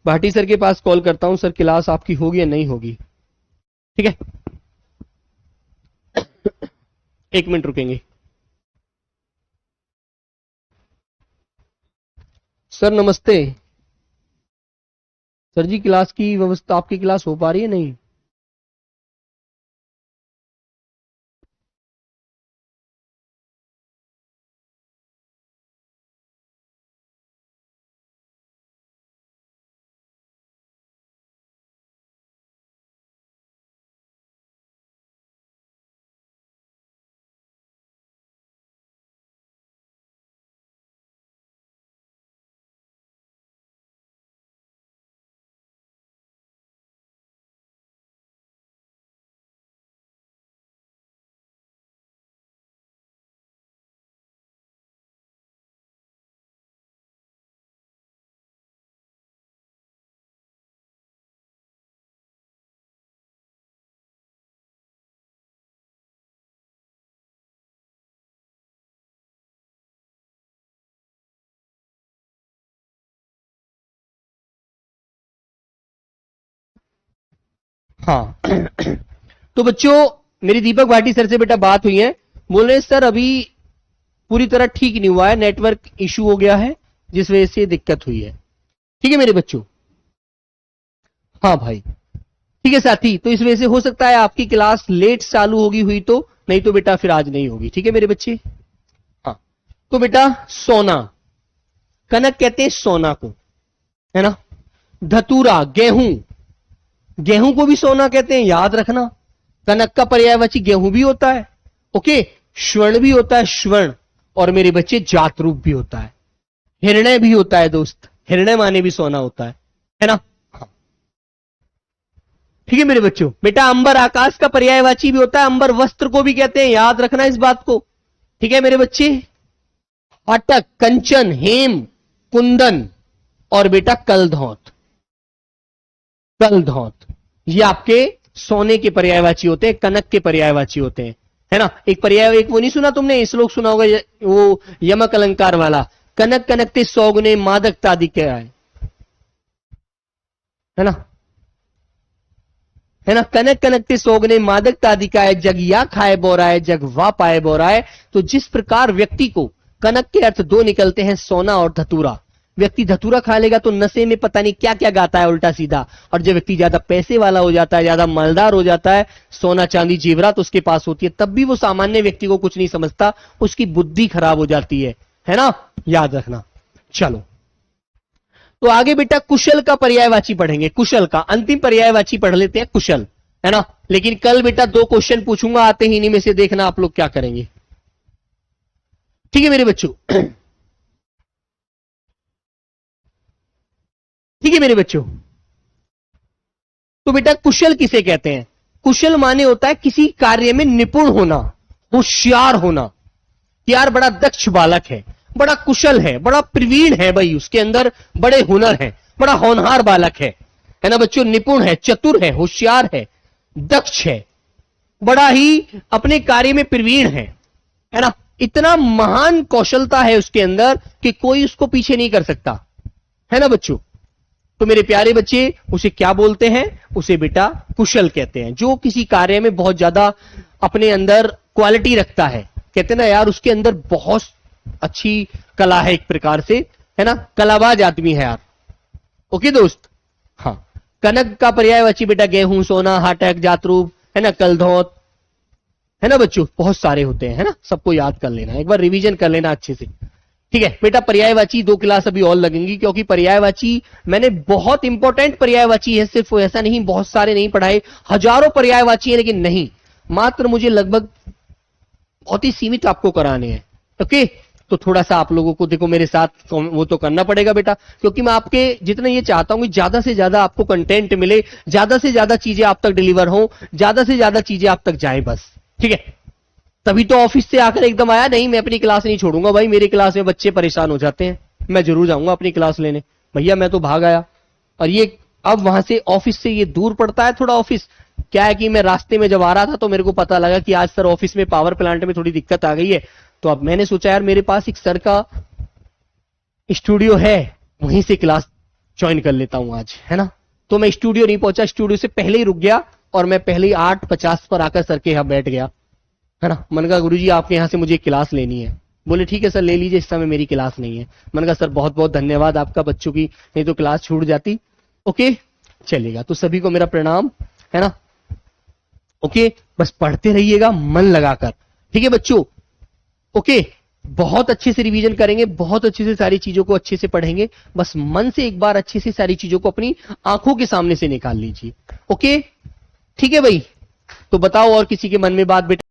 भाटी सर के पास कॉल करता हूं। सर क्लास आपकी होगी या नहीं होगी? ठीक है, 1 मिनट रुकेंगे। सर नमस्ते। सर जी क्लास की व्यवस्था, आपकी क्लास हो पा रही है नहीं? हाँ तो बच्चों, मेरी दीपक भाटी सर से बेटा बात हुई है, बोल रहे सर अभी पूरी तरह ठीक नहीं हुआ है, नेटवर्क इशू हो गया है जिस वजह से दिक्कत हुई है। ठीक है मेरे बच्चों? हाँ भाई, ठीक है साथी, तो इस वजह से हो सकता है आपकी क्लास लेट चालू होगी हुई तो, नहीं तो बेटा फिर आज नहीं होगी। ठीक है मेरे बच्चे? हाँ, तो बेटा सोना, कनक कहते हैं सोना को, है ना। धतूरा गेहूं, गेहूं को भी सोना कहते हैं, याद रखना। कनक का पर्यायवाची गेहूं भी होता है, ओके। स्वर्ण भी होता है, स्वर्ण। और मेरे बच्चे जातरूप भी होता है, हिरण्य भी होता है दोस्त, हिरण्य माने भी सोना होता है ना। हाँ। ठीक है मेरे बच्चों? बेटा अंबर आकाश का पर्यायवाची भी होता है, अंबर वस्त्र को भी कहते हैं, याद रखना इस बात को। ठीक है मेरे बच्चे? अटक, कंचन, हेम, कुंदन और बेटा कलधौत, कलधौत ये आपके सोने के पर्यायवाची होते हैं, कनक के पर्यायवाची होते हैं, है ना। एक पर्याय, एक वो नहीं सुना तुमने, श्लोक सुना होगा वो यमक अलंकार वाला, कनक कनकते सौगुने मादकता क्या है ना, है ना। कनक कनकते सोगने मादकता अधिकाय, जग या खाए बोराए, जग वा पाए बोराए। तो जिस प्रकार व्यक्ति को, कनक के अर्थ दो निकलते हैं, सोना और धतूरा। व्यक्ति धतूरा खा लेगा तो नशे में पता नहीं क्या क्या गाता है उल्टा सीधा, और जब व्यक्ति ज्यादा पैसे वाला हो जाता है, ज्यादा मालदार हो जाता है, सोना चांदी जेवरात उसके पास होती है, तब भी वो सामान्य व्यक्ति को कुछ नहीं समझता, उसकी बुद्धि खराब हो जाती है ना, याद रखना। चलो तो आगे बेटा कुशल का पर्यायवाची पढ़ेंगे, कुशल का अंतिम पर्यायवाची पढ़ लेते हैं, कुशल, है ना। लेकिन कल बेटा 2 क्वेश्चन पूछूंगा, आते ही इन्हीं में से देखना आप लोग क्या करेंगे। ठीक है मेरे बच्चों? ठीक है मेरे बच्चों? तो बेटा कुशल किसे कहते हैं? कुशल माने होता है किसी कार्य में निपुण होना, होशियार होना। यार बड़ा दक्ष बालक है, बड़ा कुशल है, बड़ा प्रवीण है भाई, उसके अंदर बड़े हुनर है, बड़ा होनहार बालक है ना बच्चों। निपुण है, चतुर है, होशियार है, दक्ष है, बड़ा ही अपने कार्य में प्रवीण है ना। इतना महान कौशलता है उसके अंदर कि कोई उसको पीछे नहीं कर सकता, है ना बच्चों। तो मेरे प्यारे बच्चे, उसे क्या बोलते हैं? उसे बेटा कुशल कहते हैं, जो किसी कार्य में बहुत ज्यादा अपने अंदर क्वालिटी रखता है। कहते हैं ना यार, उसके अंदर बहुत अच्छी कला है एक प्रकार से, है ना, कलाबाज आदमी है यार। ओके दोस्त? हाँ। कनक का पर्यायवाची बेटा गेहूं, सोना, हाटक, जातरूप, है ना, कलधौत, है ना बच्चों, बहुत सारे होते हैं, है ना। सबको याद कर लेना, एक बार रिवीजन कर लेना अच्छे से। ठीक है बेटा, पर्यायवाची 2 क्लास अभी और लगेंगी, क्योंकि पर्यायवाची मैंने बहुत इंपॉर्टेंट पर्यायवाची है, सिर्फ ऐसा नहीं बहुत सारे नहीं पढ़ाए, हजारों पर्यायवाची है, लेकिन नहीं, मात्र मुझे लगभग बहुत ही सीमित आपको कराने हैं। ओके, तो थोड़ा सा आप लोगों को देखो मेरे साथ वो तो करना पड़ेगा बेटा, क्योंकि मैं आपके जितना ये चाहता हूं कि ज्यादा से ज्यादा आपको कंटेंट मिले, ज्यादा से ज्यादा चीजें आप तक डिलीवर हो, ज्यादा से ज्यादा चीजें आप तक जाए बस। ठीक है, तभी तो ऑफिस से आकर एकदम आया, नहीं मैं अपनी क्लास नहीं छोड़ूंगा भाई, मेरी क्लास में बच्चे परेशान हो जाते हैं, मैं जरूर जाऊंगा अपनी क्लास लेने। भैया मैं तो भाग आया। और ये अब वहां से ऑफिस से ये दूर पड़ता है थोड़ा ऑफिस। क्या है कि मैं रास्ते में जब आ रहा था तो मेरे को पता लगा कि आज सर ऑफिस में पावर प्लांट में थोड़ी दिक्कत आ गई है, तो अब मैंने सोचा यार मेरे पास एक सर का स्टूडियो है, वहीं से क्लास ज्वाइन कर लेता हूं आज, है ना। तो मैं स्टूडियो नहीं पहुंचा, स्टूडियो से पहले ही रुक गया और मैं पहले ही 8:50 पर आकर सर के यहां बैठ गया, है ना। मैंने कहा गुरुजी आपके यहां से मुझे क्लास लेनी है। बोले ठीक है सर ले लीजिए, इस समय मेरी क्लास नहीं है। मैंने कहा सर बहुत बहुत धन्यवाद आपका, बच्चों की नहीं तो क्लास छूट जाती। ओके चलेगा, तो सभी को मेरा प्रणाम, है ना। ओके बस पढ़ते रहिएगा मन लगाकर, ठीक है बच्चों। ओके बहुत अच्छे से रिवीजन करेंगे, बहुत अच्छे से सारी चीजों को अच्छे से पढ़ेंगे, बस मन से एक बार अच्छे से सारी चीजों को अपनी आंखों के सामने से निकाल लीजिए। ओके ठीक है भाई, तो बताओ और किसी के मन में बात बेटा।